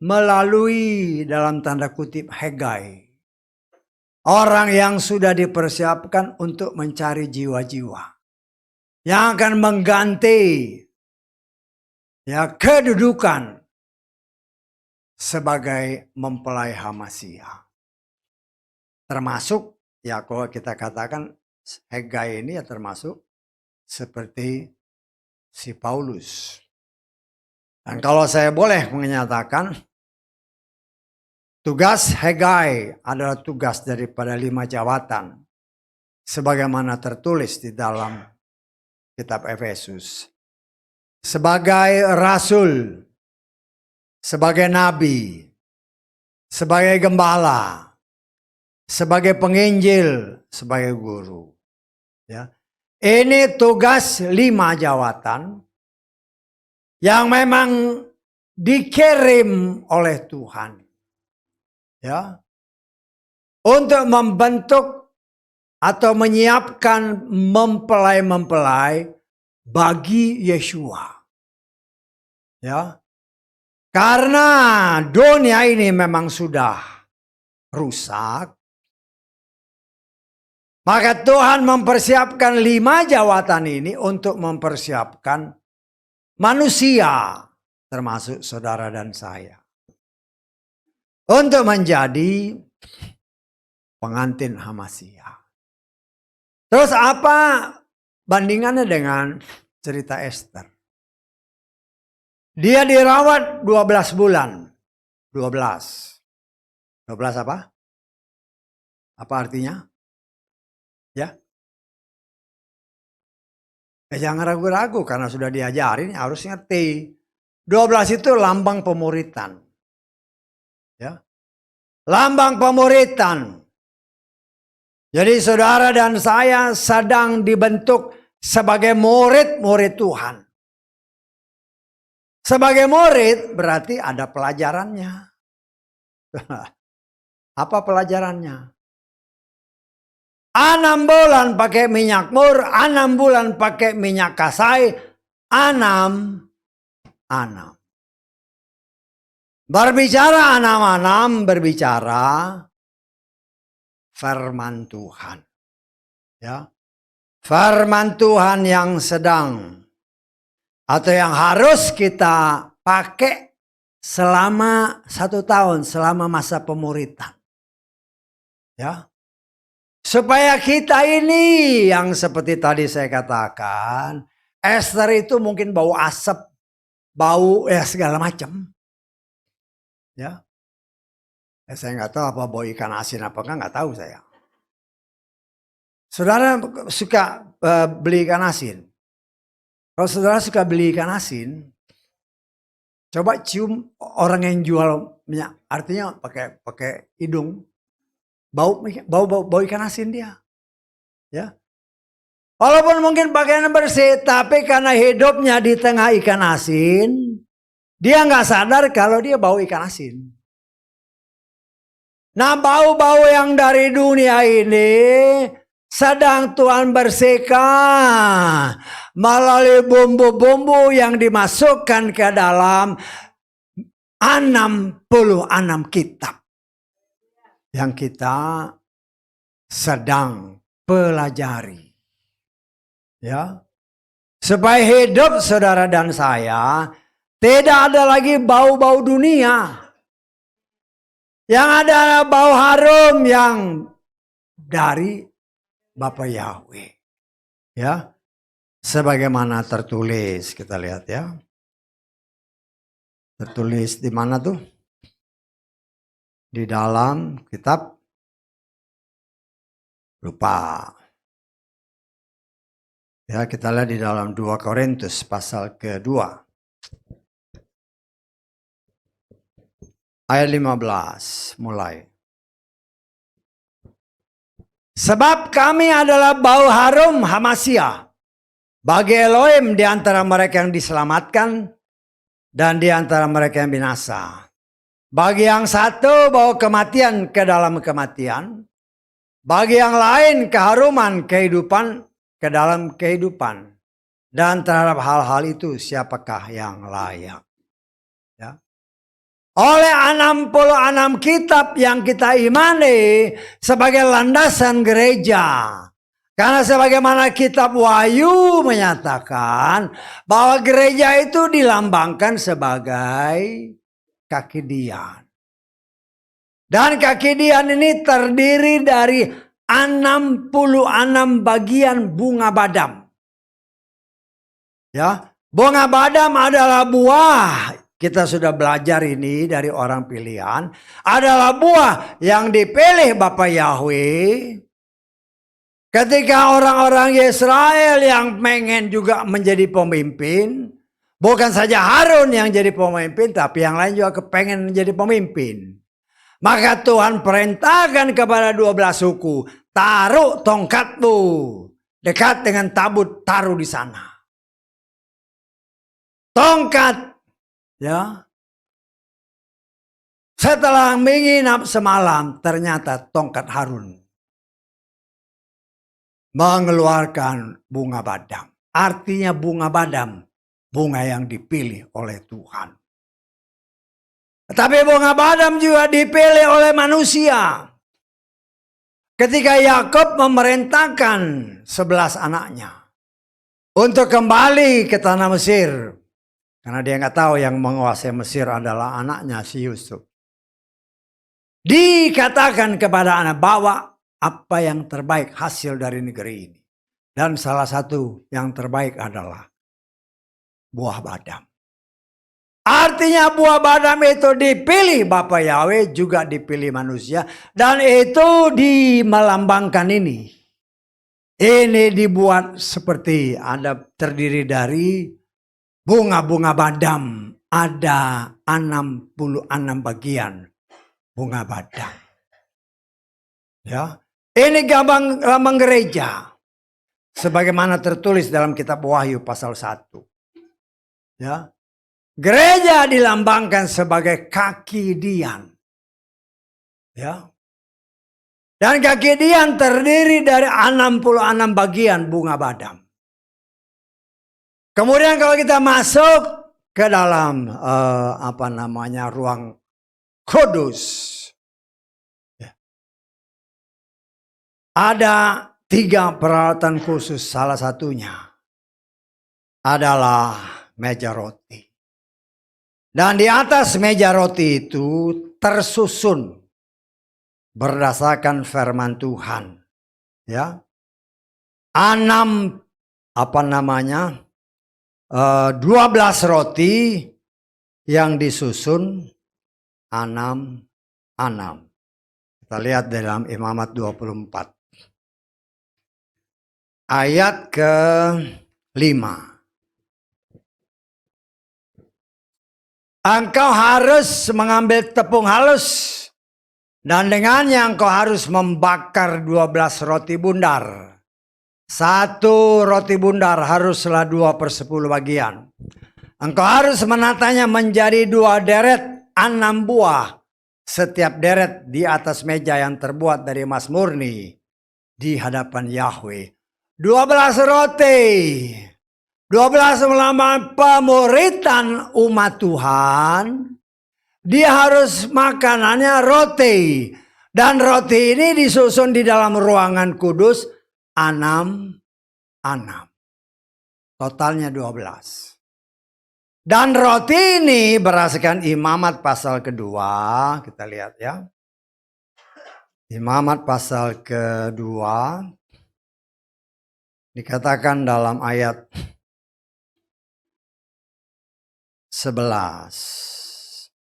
Melalui dalam tanda kutip Hegai. Orang yang sudah dipersiapkan untuk mencari jiwa-jiwa. Yang akan mengganti, ya, kedudukan sebagai mempelai Hamasia. Termasuk, ya, kalau kita katakan Hegai ini ya termasuk seperti si Paulus. Dan kalau saya boleh menyatakan, tugas Hegai adalah tugas daripada 5 jawatan. Sebagaimana tertulis di dalam kitab Efesus. Sebagai rasul, sebagai nabi, sebagai gembala, sebagai penginjil, sebagai guru. Ya. Ini tugas 5 jawatan yang memang dikirim oleh Tuhan. Ya. Untuk membentuk atau menyiapkan mempelai-mempelai bagi Yeshua. Ya. Karena dunia ini memang sudah rusak, maka Tuhan mempersiapkan 5 jawatan ini untuk mempersiapkan manusia, termasuk saudara dan saya, untuk menjadi pengantin Hamasia. Terus apa bandingannya dengan cerita Esther? Dia dirawat 12 bulan. 12 apa? Apa artinya? Ya. Jangan ragu-ragu karena sudah diajarin harus ngerti. 12 itu lambang pemuritan. Ya. Lambang pemuritan. Jadi saudara dan saya sedang dibentuk sebagai murid-murid Tuhan. Sebagai murid berarti ada pelajarannya. Apa pelajarannya? 6 bulan pakai minyak mur, 6 bulan pakai minyak kasai, 6. Berbicara 6 berbicara firman Tuhan. Ya. Firman Tuhan yang sedang atau yang harus kita pakai selama 1 tahun, selama masa pemuritan. Ya. Supaya kita ini yang seperti tadi saya katakan, Esther itu mungkin bau asap, bau segala macam. Ya. Saya nggak tahu apa bau ikan asin apa nggak tahu saya. Saudara suka beli ikan asin? Kalau saudara suka beli ikan asin, coba cium orang yang jual minyak, artinya pakai hidung. Bau ikan asin dia. Ya. Walaupun mungkin pakaian bersih, tapi karena hidupnya di tengah ikan asin, dia nggak sadar kalau dia bau ikan asin. Nah, bau-bau yang dari dunia ini sedang Tuhan bersihkan melalui bumbu-bumbu yang dimasukkan ke dalam 66 kitab yang kita sedang pelajari. Ya. Supaya hidup saudara dan saya tidak ada lagi bau-bau dunia. Yang ada bau harum yang dari Bapa Yahweh. Ya. Sebagaimana tertulis, kita lihat ya. Tertulis di mana tuh? Di dalam kitab, lupa. Ya, kita lihat di dalam 2 Korintus pasal ke-2. Ayat 15 mulai. Sebab kami adalah bau harum Hamasia bagi Elohim di antara mereka yang diselamatkan dan di antara mereka yang binasa. Bagi yang satu bau kematian ke dalam kematian, bagi yang lain keharuman kehidupan ke dalam kehidupan. Dan terhadap hal-hal itu siapakah yang layak? Ya. Oleh 66 kitab yang kita imani sebagai landasan gereja. Karena sebagaimana kitab Wahyu menyatakan bahwa gereja itu dilambangkan sebagai kaki dian. Dan kaki dian ini terdiri dari 66 bagian bunga badam. Ya, bunga badam adalah buah. Kita sudah belajar ini dari orang pilihan. Adalah buah yang dipilih Bapa Yahweh. Ketika orang-orang Israel yang pengen juga menjadi pemimpin. Bukan saja Harun yang jadi pemimpin, tapi yang lain juga kepengen menjadi pemimpin. Maka Tuhan perintahkan kepada 12 suku, taruh tongkatmu dekat dengan tabut, taruh di sana. Tongkat, ya. Setelah menginap semalam, ternyata tongkat Harun mengeluarkan bunga badam. Artinya bunga badam, bunga yang dipilih oleh Tuhan. Tetapi bunga badam juga dipilih oleh manusia. Ketika Yakub memerintahkan 11 anaknya untuk kembali ke tanah Mesir. Karena dia nggak tahu yang menguasai Mesir adalah anaknya si Yusuf. Dikatakan kepada anak, bawa apa yang terbaik hasil dari negeri ini. Dan salah satu yang terbaik adalah buah badam. Artinya buah badam itu dipilih Bapa Yahweh, juga dipilih manusia. Dan itu melambangkan ini. Ini dibuat seperti terdiri dari bunga-bunga badam. Ada 66 bagian bunga badam. Ya, ini lambang gereja. Sebagaimana tertulis dalam kitab Wahyu pasal 1. Ya. Gereja dilambangkan sebagai kaki Dian. Ya. Dan kaki Dian terdiri dari 66 bagian bunga badam. Kemudian kalau kita masuk ke dalam ruang kudus. Ya. Ada 3 peralatan khusus, salah satunya adalah meja roti. Dan di atas meja roti itu tersusun berdasarkan firman Tuhan. Ya. 12 roti yang disusun 6. Kita lihat dalam Imamat 24. Ayat ke-5. Engkau harus mengambil tepung halus dan dengannya engkau harus membakar 12 roti bundar. 1 roti bundar haruslah 2/10 bagian. Engkau harus menatanya menjadi 2 deret 6 buah. Setiap deret di atas meja yang terbuat dari emas murni di hadapan Yahweh. 12 roti. 12 melambangkan pemuritan umat Tuhan. Dia harus makanannya roti. Dan roti ini disusun di dalam ruangan kudus 6. Totalnya 12. Dan roti ini berdasarkan Imamat pasal kedua. Kita lihat ya. Imamat pasal kedua. Dikatakan dalam ayat 11.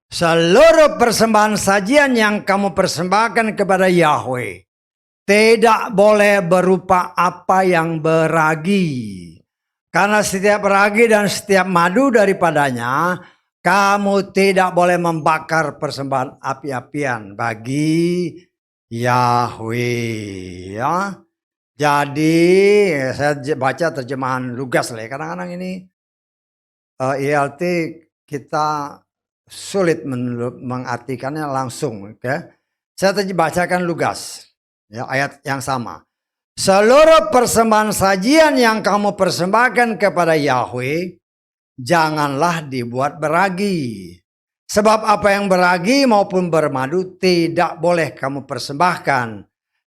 Seluruh persembahan sajian yang kamu persembahkan kepada Yahweh tidak boleh berupa apa yang beragi. Karena setiap ragi dan setiap madu daripadanya, kamu tidak boleh membakar persembahan api-apian bagi Yahweh. Ya. Jadi saya baca terjemahan Lugas lah ya. Kadang-kadang ini ELT kita sulit mengartikannya langsung. Okay? Saya bacakan Lugas ya, ayat yang sama. Seluruh persembahan sajian yang kamu persembahkan kepada Yahweh janganlah dibuat beragi. Sebab apa yang beragi maupun bermadu tidak boleh kamu persembahkan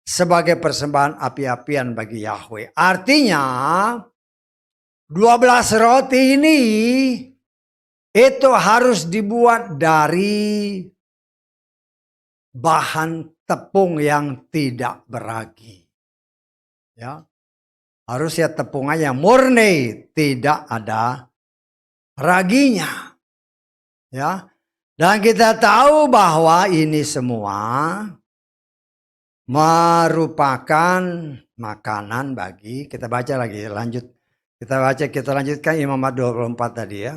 sebagai persembahan api-apian bagi Yahweh. Artinya 12 roti ini itu harus dibuat dari bahan tepung yang tidak beragi. Ya. Harusnya tepungannya murni, tidak ada raginya. Ya. Dan kita tahu bahwa ini semua merupakan makanan bagi, kita baca lagi, kita lanjutkan Imamat 24 tadi ya.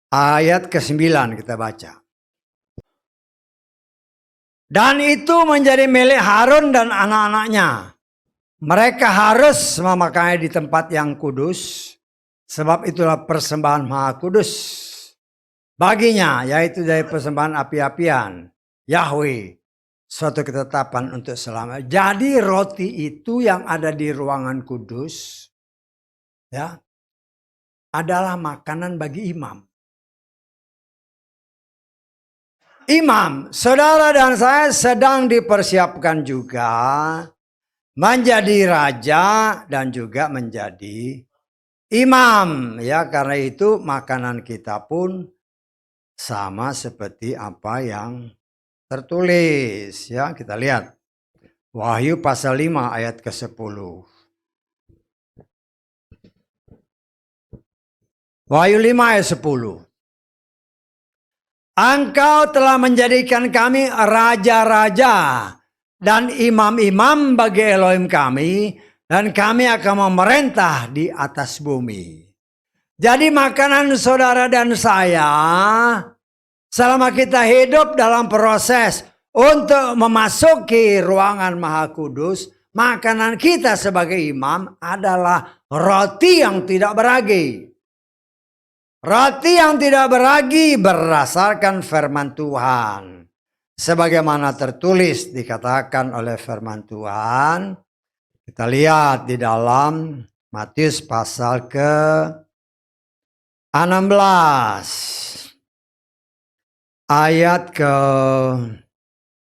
Ayat ke-9 kita baca. Dan itu menjadi milik Harun dan anak-anaknya. Mereka harus memakainya di tempat yang kudus, sebab itulah persembahan maha kudus baginya, yaitu dari persembahan api-apian Yahweh, suatu ketetapan untuk selamanya. Jadi roti itu yang ada di ruangan kudus, ya, adalah makanan bagi imam. Imam, saudara dan saya sedang dipersiapkan juga menjadi raja dan juga menjadi imam, ya, karena itu makanan kita pun sama seperti apa yang tertulis, ya. Kita lihat Wahyu pasal 5 ayat ke-10. Wahyu 5 ayat 10. Engkau telah menjadikan kami raja-raja dan imam-imam bagi Elohim kami, dan kami akan memerintah di atas bumi. Jadi makanan saudara dan saya, selama kita hidup dalam proses untuk memasuki ruangan Maha Kudus, makanan kita sebagai imam adalah roti yang tidak beragi. Roti yang tidak beragi berdasarkan firman Tuhan. Sebagaimana tertulis dikatakan oleh firman Tuhan. Kita lihat di dalam Matius pasal ke-16. Ayat ke...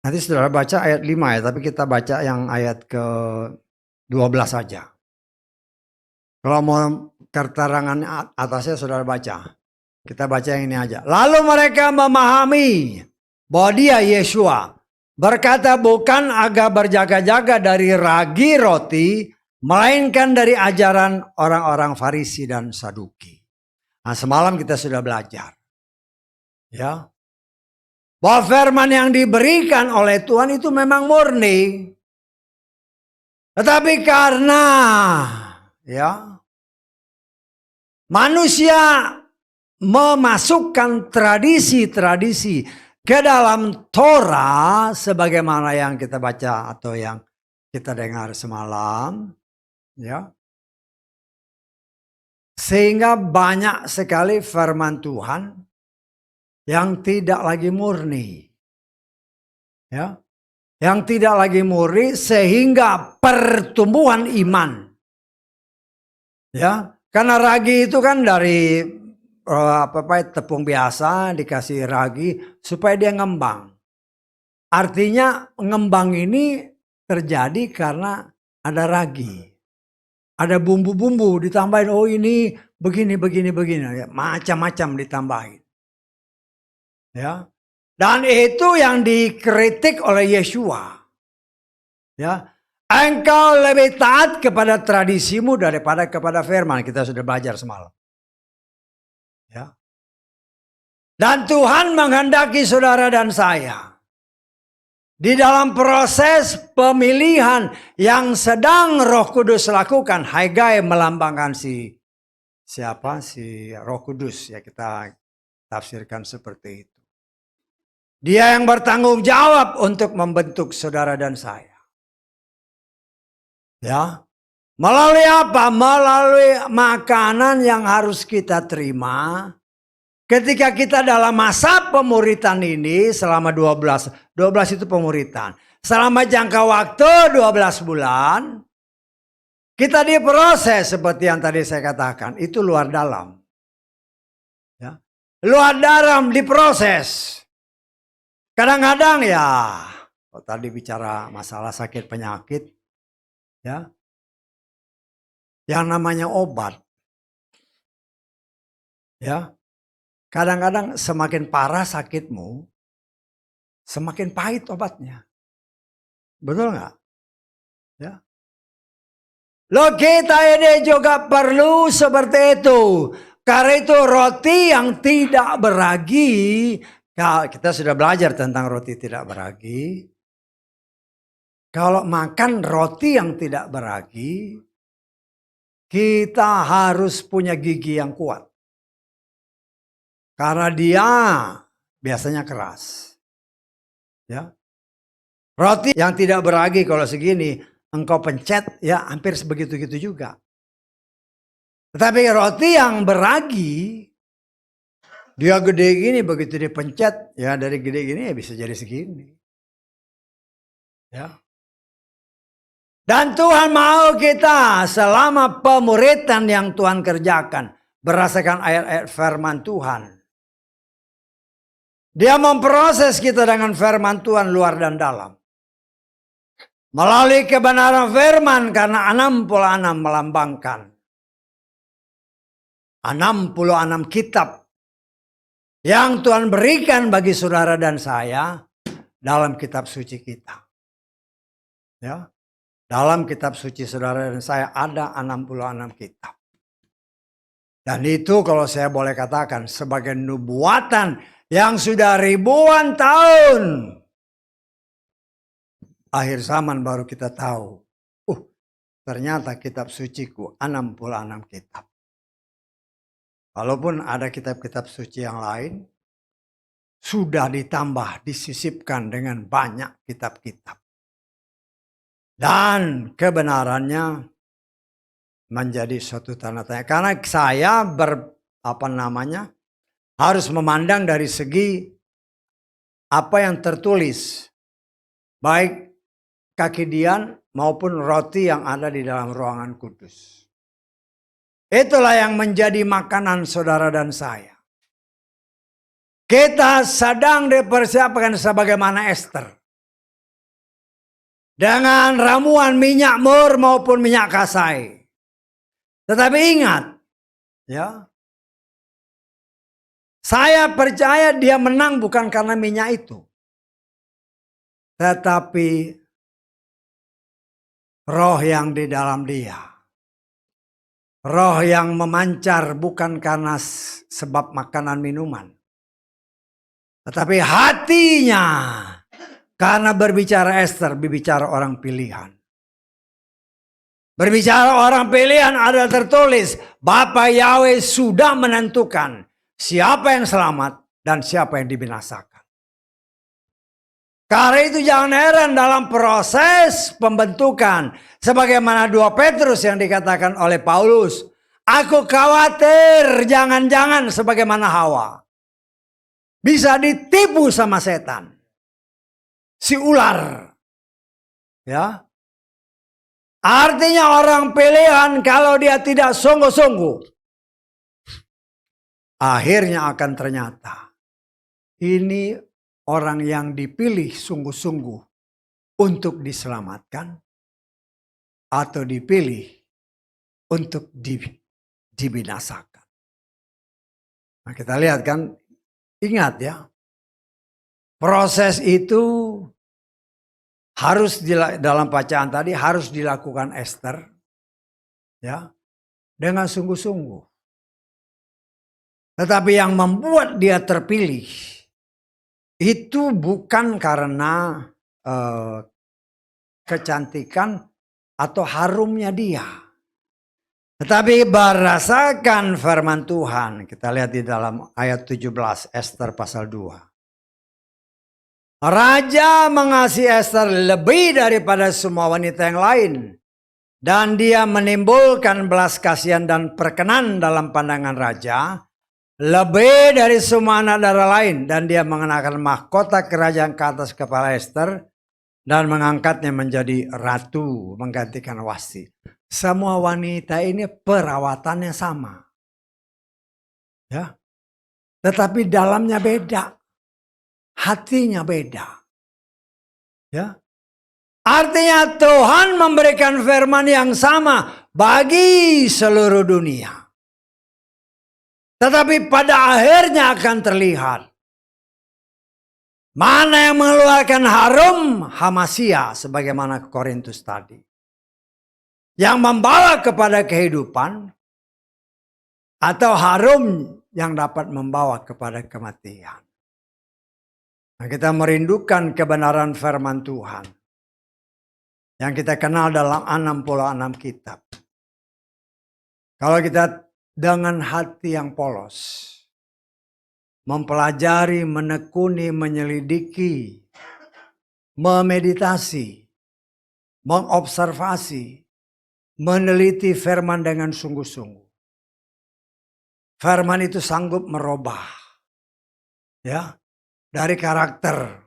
Nanti saudara baca ayat 5 ya, tapi kita baca yang ayat ke-12 saja. Kalau mau keterangan atasnya saudara baca. Kita baca yang ini aja. Lalu mereka memahami bahwa dia Yeshua berkata bukan agak berjaga-jaga dari ragi roti, melainkan dari ajaran orang-orang Farisi dan Saduki. Nah, semalam kita sudah belajar, ya, bahwa firman yang diberikan oleh Tuhan itu memang murni. Tetapi karena, ya, manusia memasukkan tradisi-tradisi ke dalam Torah sebagaimana yang kita baca atau yang kita dengar semalam, ya. Sehingga banyak sekali firman Tuhan yang tidak lagi murni. Ya. Yang tidak lagi murni sehingga pertumbuhan iman. Ya, karena ragi itu kan dari tepung biasa dikasih ragi supaya dia ngembang. Artinya ngembang ini terjadi karena ada ragi. Ada bumbu-bumbu ditambahin, oh ini begini, ya, macam-macam ditambahin. Ya. Dan itu yang dikritik oleh Yeshua. Ya. Engkau lebih taat kepada tradisimu daripada kepada firman. Kita sudah belajar semalam. Ya. Dan Tuhan menghendaki saudara dan saya di dalam proses pemilihan yang sedang Roh Kudus lakukan. Hagai melambangkan siapa? Si Roh Kudus, ya, kita tafsirkan seperti itu. Dia yang bertanggung jawab untuk membentuk saudara dan saya. Ya. Melalui apa? Melalui makanan yang harus kita terima ketika kita dalam masa pemuritan ini selama 12 itu pemuritan. Selama jangka waktu 12 bulan kita diproses seperti yang tadi saya katakan, itu luar dalam. Ya. Luar dalam diproses. Kadang-kadang ya, tadi bicara masalah sakit penyakit, ya, yang namanya obat, ya, kadang-kadang semakin parah sakitmu, semakin pahit obatnya, betul nggak? Ya, lo kita ini juga perlu seperti itu, karena itu roti yang tidak beragi. Ya, kita sudah belajar tentang roti tidak beragi. Kalau makan roti yang tidak beragi, kita harus punya gigi yang kuat. Karena dia biasanya keras. Ya. Roti yang tidak beragi kalau segini, engkau pencet ya hampir sebegitu-gitu juga. Tetapi roti yang beragi, dia gede gini, begitu dipencet ya dari gede gini ya bisa jadi segini. Ya. Dan Tuhan mau kita selama pemuritan yang Tuhan kerjakan, berdasarkan ayat-ayat firman Tuhan. Dia memproses kita dengan firman Tuhan luar dan dalam. Melalui kebenaran firman, karena 66 melambangkan 66 kitab yang Tuhan berikan bagi saudara dan saya dalam kitab suci kita. Ya. Dalam kitab suci saudara dan saya ada 66 kitab. Dan itu kalau saya boleh katakan sebagai nubuatan yang sudah ribuan tahun. Akhir zaman baru kita tahu. Ternyata kitab suciku 66 kitab. Walaupun ada kitab-kitab suci yang lain, sudah ditambah, disisipkan dengan banyak kitab-kitab. Dan kebenarannya menjadi suatu tanda tanya. Karena saya harus memandang dari segi apa yang tertulis. Baik kaki Dian maupun roti yang ada di dalam ruangan kudus. Itulah yang menjadi makanan saudara dan saya. Kita sedang dipersiapkan sebagaimana Ester. Dengan ramuan minyak mur maupun minyak kasai. Tetapi ingat, ya, saya percaya dia menang bukan karena minyak itu. Tetapi roh yang di dalam dia. Roh yang memancar bukan karena sebab makanan minuman. Tetapi hatinya. Karena berbicara Ester, berbicara orang pilihan. Berbicara orang pilihan ada tertulis. Bapa Yahweh sudah menentukan siapa yang selamat dan siapa yang dibinasakan. Karena itu jangan heran dalam proses pembentukan. Sebagaimana 2 Petrus yang dikatakan oleh Paulus. Aku khawatir jangan-jangan sebagaimana Hawa. Bisa ditipu sama setan. Si ular. Ya. Artinya orang pilihan kalau dia tidak sungguh-sungguh. Akhirnya akan ternyata. Ini orang yang dipilih sungguh-sungguh untuk diselamatkan atau dipilih untuk dibinasakan. Nah, kita lihat kan, ingat ya, proses itu harus dalam bacaan tadi harus dilakukan Ester ya dengan sungguh-sungguh. Tetapi yang membuat dia terpilih itu bukan karena kecantikan atau harumnya dia. Tetapi berdasarkan firman Tuhan, kita lihat di dalam ayat 17 Ester pasal 2. Raja mengasihi Ester lebih daripada semua wanita yang lain. Dan dia menimbulkan belas kasihan dan perkenan dalam pandangan raja. Lebih dari semua anak darah lain. Dan dia mengenakan mahkota kerajaan ke atas kepala Ester. Dan mengangkatnya menjadi ratu, menggantikan Wasti. Semua wanita ini perawatannya sama. Ya. Tetapi dalamnya beda. Hatinya beda. Ya. Artinya Tuhan memberikan firman yang sama bagi seluruh dunia. Tetapi pada akhirnya akan terlihat. Mana yang mengeluarkan harum Hamasia sebagaimana Korintus tadi. Yang membawa kepada kehidupan. Atau harum yang dapat membawa kepada kematian. Nah, kita merindukan kebenaran firman Tuhan. Yang kita kenal dalam 66 kitab. Kalau kita dengan hati yang polos. Mempelajari, menekuni, menyelidiki. memeditasi, mengobservasi, meneliti firman dengan sungguh-sungguh. Firman itu sanggup merubah, ya, dari karakter.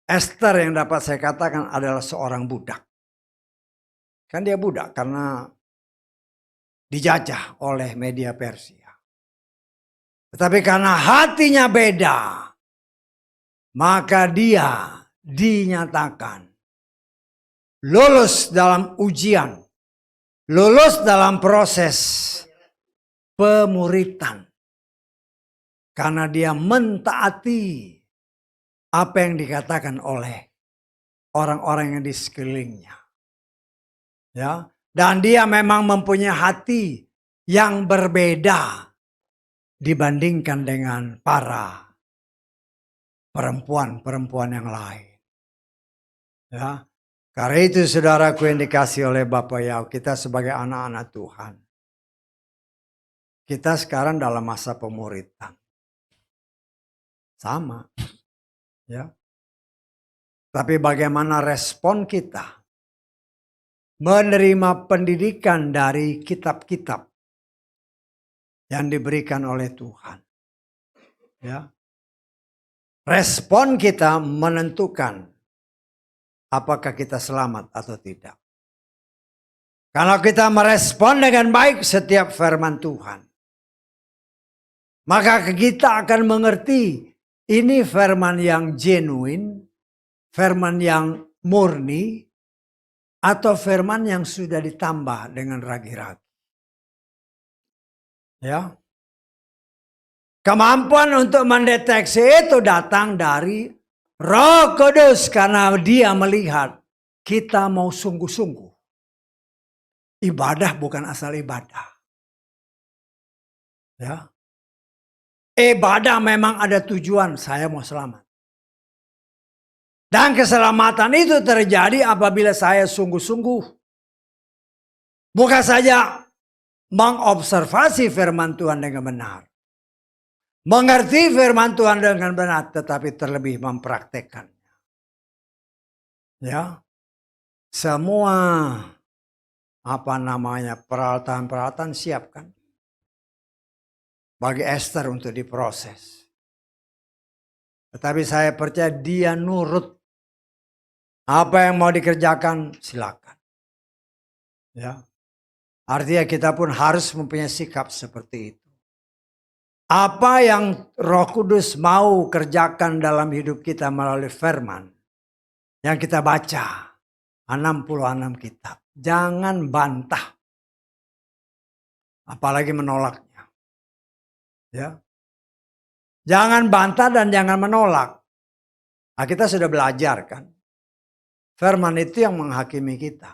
Esther yang dapat saya katakan adalah seorang budak. Kan dia budak karena dijajah oleh media Persia. Tetapi karena hatinya beda, maka dia dinyatakan lulus dalam ujian, lulus dalam proses pemuritan. Karena dia mentaati apa yang dikatakan oleh orang-orang yang di sekelilingnya. Ya, dan dia memang mempunyai hati yang berbeda dibandingkan dengan para perempuan-perempuan yang lain. Ya, karena itu saudaraku yang dikasih oleh Bapak Yahweh, kita sebagai anak-anak Tuhan, kita sekarang dalam masa pemuritan. Sama. Ya. Tapi bagaimana respon kita menerima pendidikan dari kitab-kitab yang diberikan oleh Tuhan. Ya. Respon kita menentukan apakah kita selamat atau tidak. Kalau kita merespon dengan baik setiap firman Tuhan, maka kita akan mengerti ini firman yang genuine, firman yang murni, atau firman yang sudah ditambah dengan ragi-ragi. Ya. Kemampuan untuk mendeteksi itu datang dari Roh Kudus karena dia melihat kita mau sungguh-sungguh. Ibadah bukan asal ibadah. Ya. Ibadah memang ada tujuan, saya mau selamat. Dan keselamatan itu terjadi apabila saya sungguh-sungguh. Bukan saja mengobservasi firman Tuhan dengan benar. Mengerti firman Tuhan dengan benar, tetapi terlebih mempraktekannya. Ya. Semua peralatan-peralatan siapkan bagi Esther untuk diproses. Tetapi saya percaya dia nurut. Apa yang mau dikerjakan silakan. Ya. Artinya kita pun harus mempunyai sikap seperti itu. Apa yang Roh Kudus mau kerjakan dalam hidup kita melalui firman yang kita baca 66 kitab. Jangan bantah. Apalagi menolaknya. Ya. Jangan bantah dan jangan menolak. Nah, kita sudah belajar kan. Firman itu yang menghakimi kita.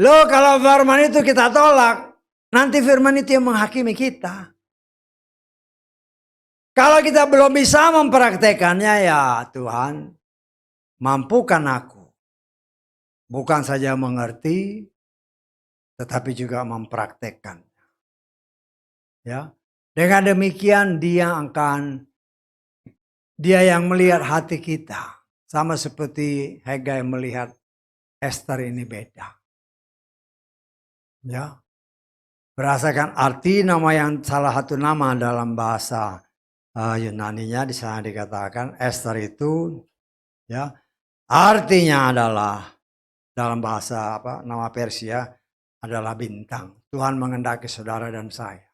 Loh, kalau firman itu kita tolak, nanti firman itu yang menghakimi kita. Kalau kita belum bisa mempraktekannya, ya Tuhan, mampukan aku. Bukan saja mengerti, tetapi juga mempraktekkan. Ya, dengan demikian dia yang melihat hati kita. Sama seperti Hegai melihat Esther ini beda. Ya, berdasarkan arti nama yang salah satu nama dalam bahasa Yunaninya di sana dikatakan Esther itu, ya, artinya adalah dalam bahasa nama Persia adalah bintang. Tuhan mengendaki saudara dan saya.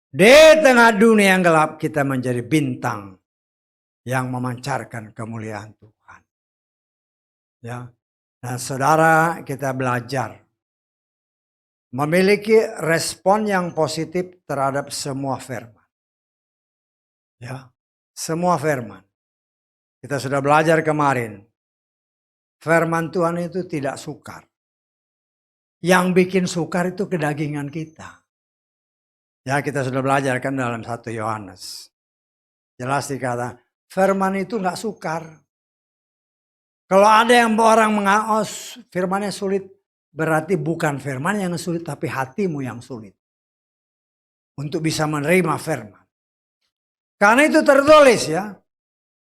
Di tengah dunia yang gelap kita menjadi bintang yang memancarkan kemuliaan Tuhan. Ya, dan saudara kita belajar memiliki respon yang positif terhadap semua firman. Ya, semua firman. Kita sudah belajar kemarin. Firman Tuhan itu tidak sukar. Yang bikin sukar itu kedagingan kita. Ya, kita sudah belajar kan dalam 1 Yohanes. Jelas dikata, firman itu nggak sukar. Kalau ada yang orang mengaos firmannya sulit, berarti bukan firman yang sulit, tapi hatimu yang sulit. Untuk bisa menerima firman. Karena itu tertulis ya.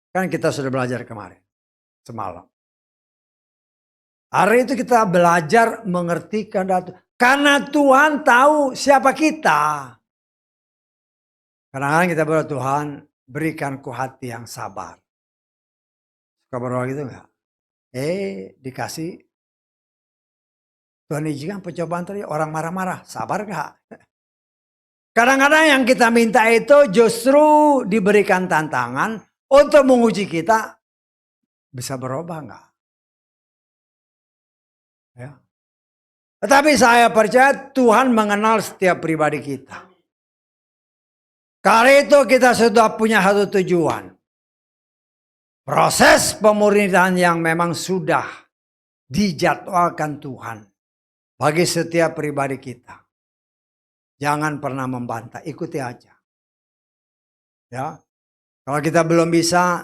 Kan kita sudah belajar kemarin, semalam. Hari itu kita belajar mengerti kehendak Tuhan. Karena Tuhan tahu siapa kita. Kadang-kadang kita berdoa, Tuhan berikanku hati yang sabar. Suka berdoa gitu enggak? Dikasih. Tuhan izinkan pencobaan tadi, orang marah-marah. Sabar enggak? Kadang-kadang yang kita minta itu justru diberikan tantangan untuk menguji kita. Bisa berubah enggak? Ya. Tetapi saya percaya Tuhan mengenal setiap pribadi kita. Karena itu kita sudah punya satu tujuan. Proses pemurnian yang memang sudah dijadwalkan Tuhan bagi setiap pribadi kita. Jangan pernah membantah, ikuti aja. Ya. Kalau kita belum bisa,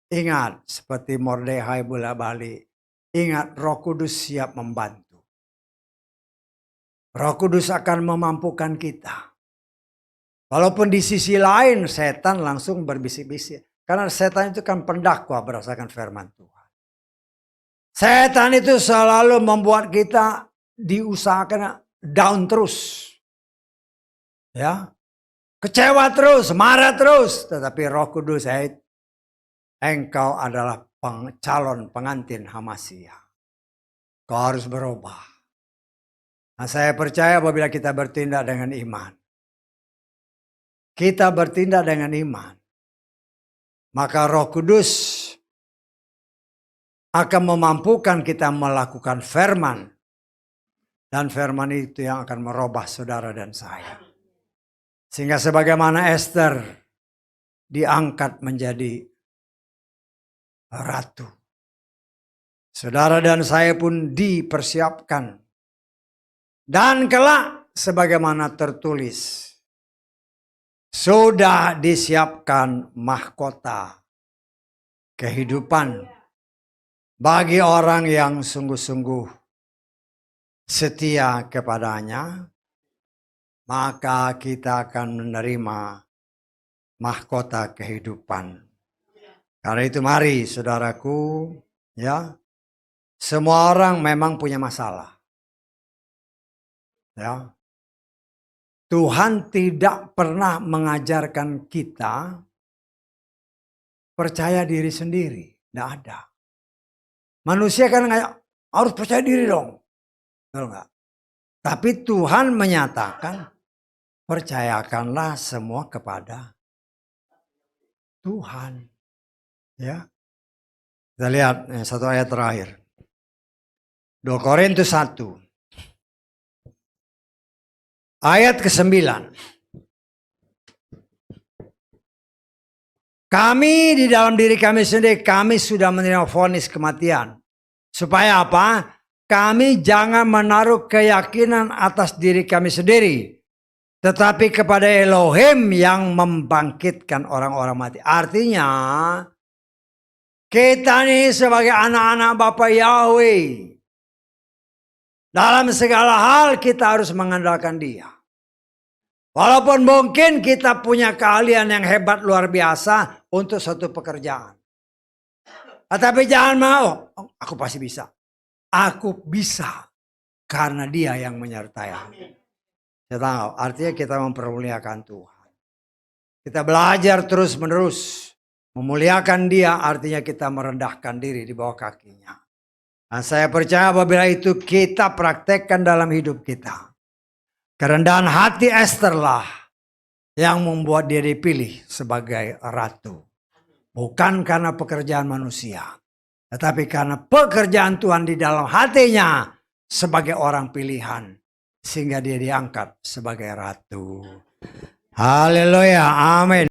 ingat seperti Mordekai bola-balik. Ingat Roh Kudus siap membantu. Roh Kudus akan memampukan kita. Walaupun di sisi lain setan langsung berbisik-bisik. Karena setan itu kan pendakwa berdasarkan firman Tuhan. Setan itu selalu membuat kita diusahakan down terus. Ya. Kecewa terus, marah terus. Tetapi Roh Kudus, engkau adalah calon pengantin Hamasia. Kau harus berubah. Nah, saya percaya apabila kita bertindak dengan iman. Kita bertindak dengan iman. Maka Roh Kudus akan memampukan kita melakukan firman. Dan firman itu yang akan merubah saudara dan saya. Sehingga sebagaimana Esther diangkat menjadi ratu. Saudara dan saya pun dipersiapkan. Dan kelak sebagaimana tertulis. Sudah disiapkan mahkota kehidupan bagi orang yang sungguh-sungguh setia kepadanya. Maka kita akan menerima mahkota kehidupan. Karena itu mari saudaraku, ya, semua orang memang punya masalah. Ya. Tuhan tidak pernah mengajarkan kita percaya diri sendiri. Tidak ada. Manusia kan harus percaya diri dong. Betul nggak? Tapi Tuhan menyatakan percayakanlah semua kepada Tuhan. Ya. Kita lihat satu ayat terakhir. 2 Korintus 1. Ayat ke-9. Kami di dalam diri kami sendiri, kami sudah menerima vonis kematian. Supaya apa? Kami jangan menaruh keyakinan atas diri kami sendiri. Tetapi kepada Elohim yang membangkitkan orang-orang mati. Artinya, kita nih sebagai anak-anak Bapa Yahweh. Dalam segala hal kita harus mengandalkan Dia. Walaupun mungkin kita punya keahlian yang hebat luar biasa untuk suatu pekerjaan. Tapi jangan mau, aku pasti bisa. Aku bisa karena Dia yang menyertai aku. Saya tahu, artinya kita mempermuliakan Tuhan. Kita belajar terus menerus. Memuliakan Dia artinya kita merendahkan diri di bawah kakinya. Nah, saya percaya apabila itu kita praktekkan dalam hidup kita. Kerendahan hati Esther lah yang membuat dia dipilih sebagai ratu. Bukan karena pekerjaan manusia. Tetapi karena pekerjaan Tuhan di dalam hatinya sebagai orang pilihan. Sehingga dia diangkat sebagai ratu. Haleluya, amin.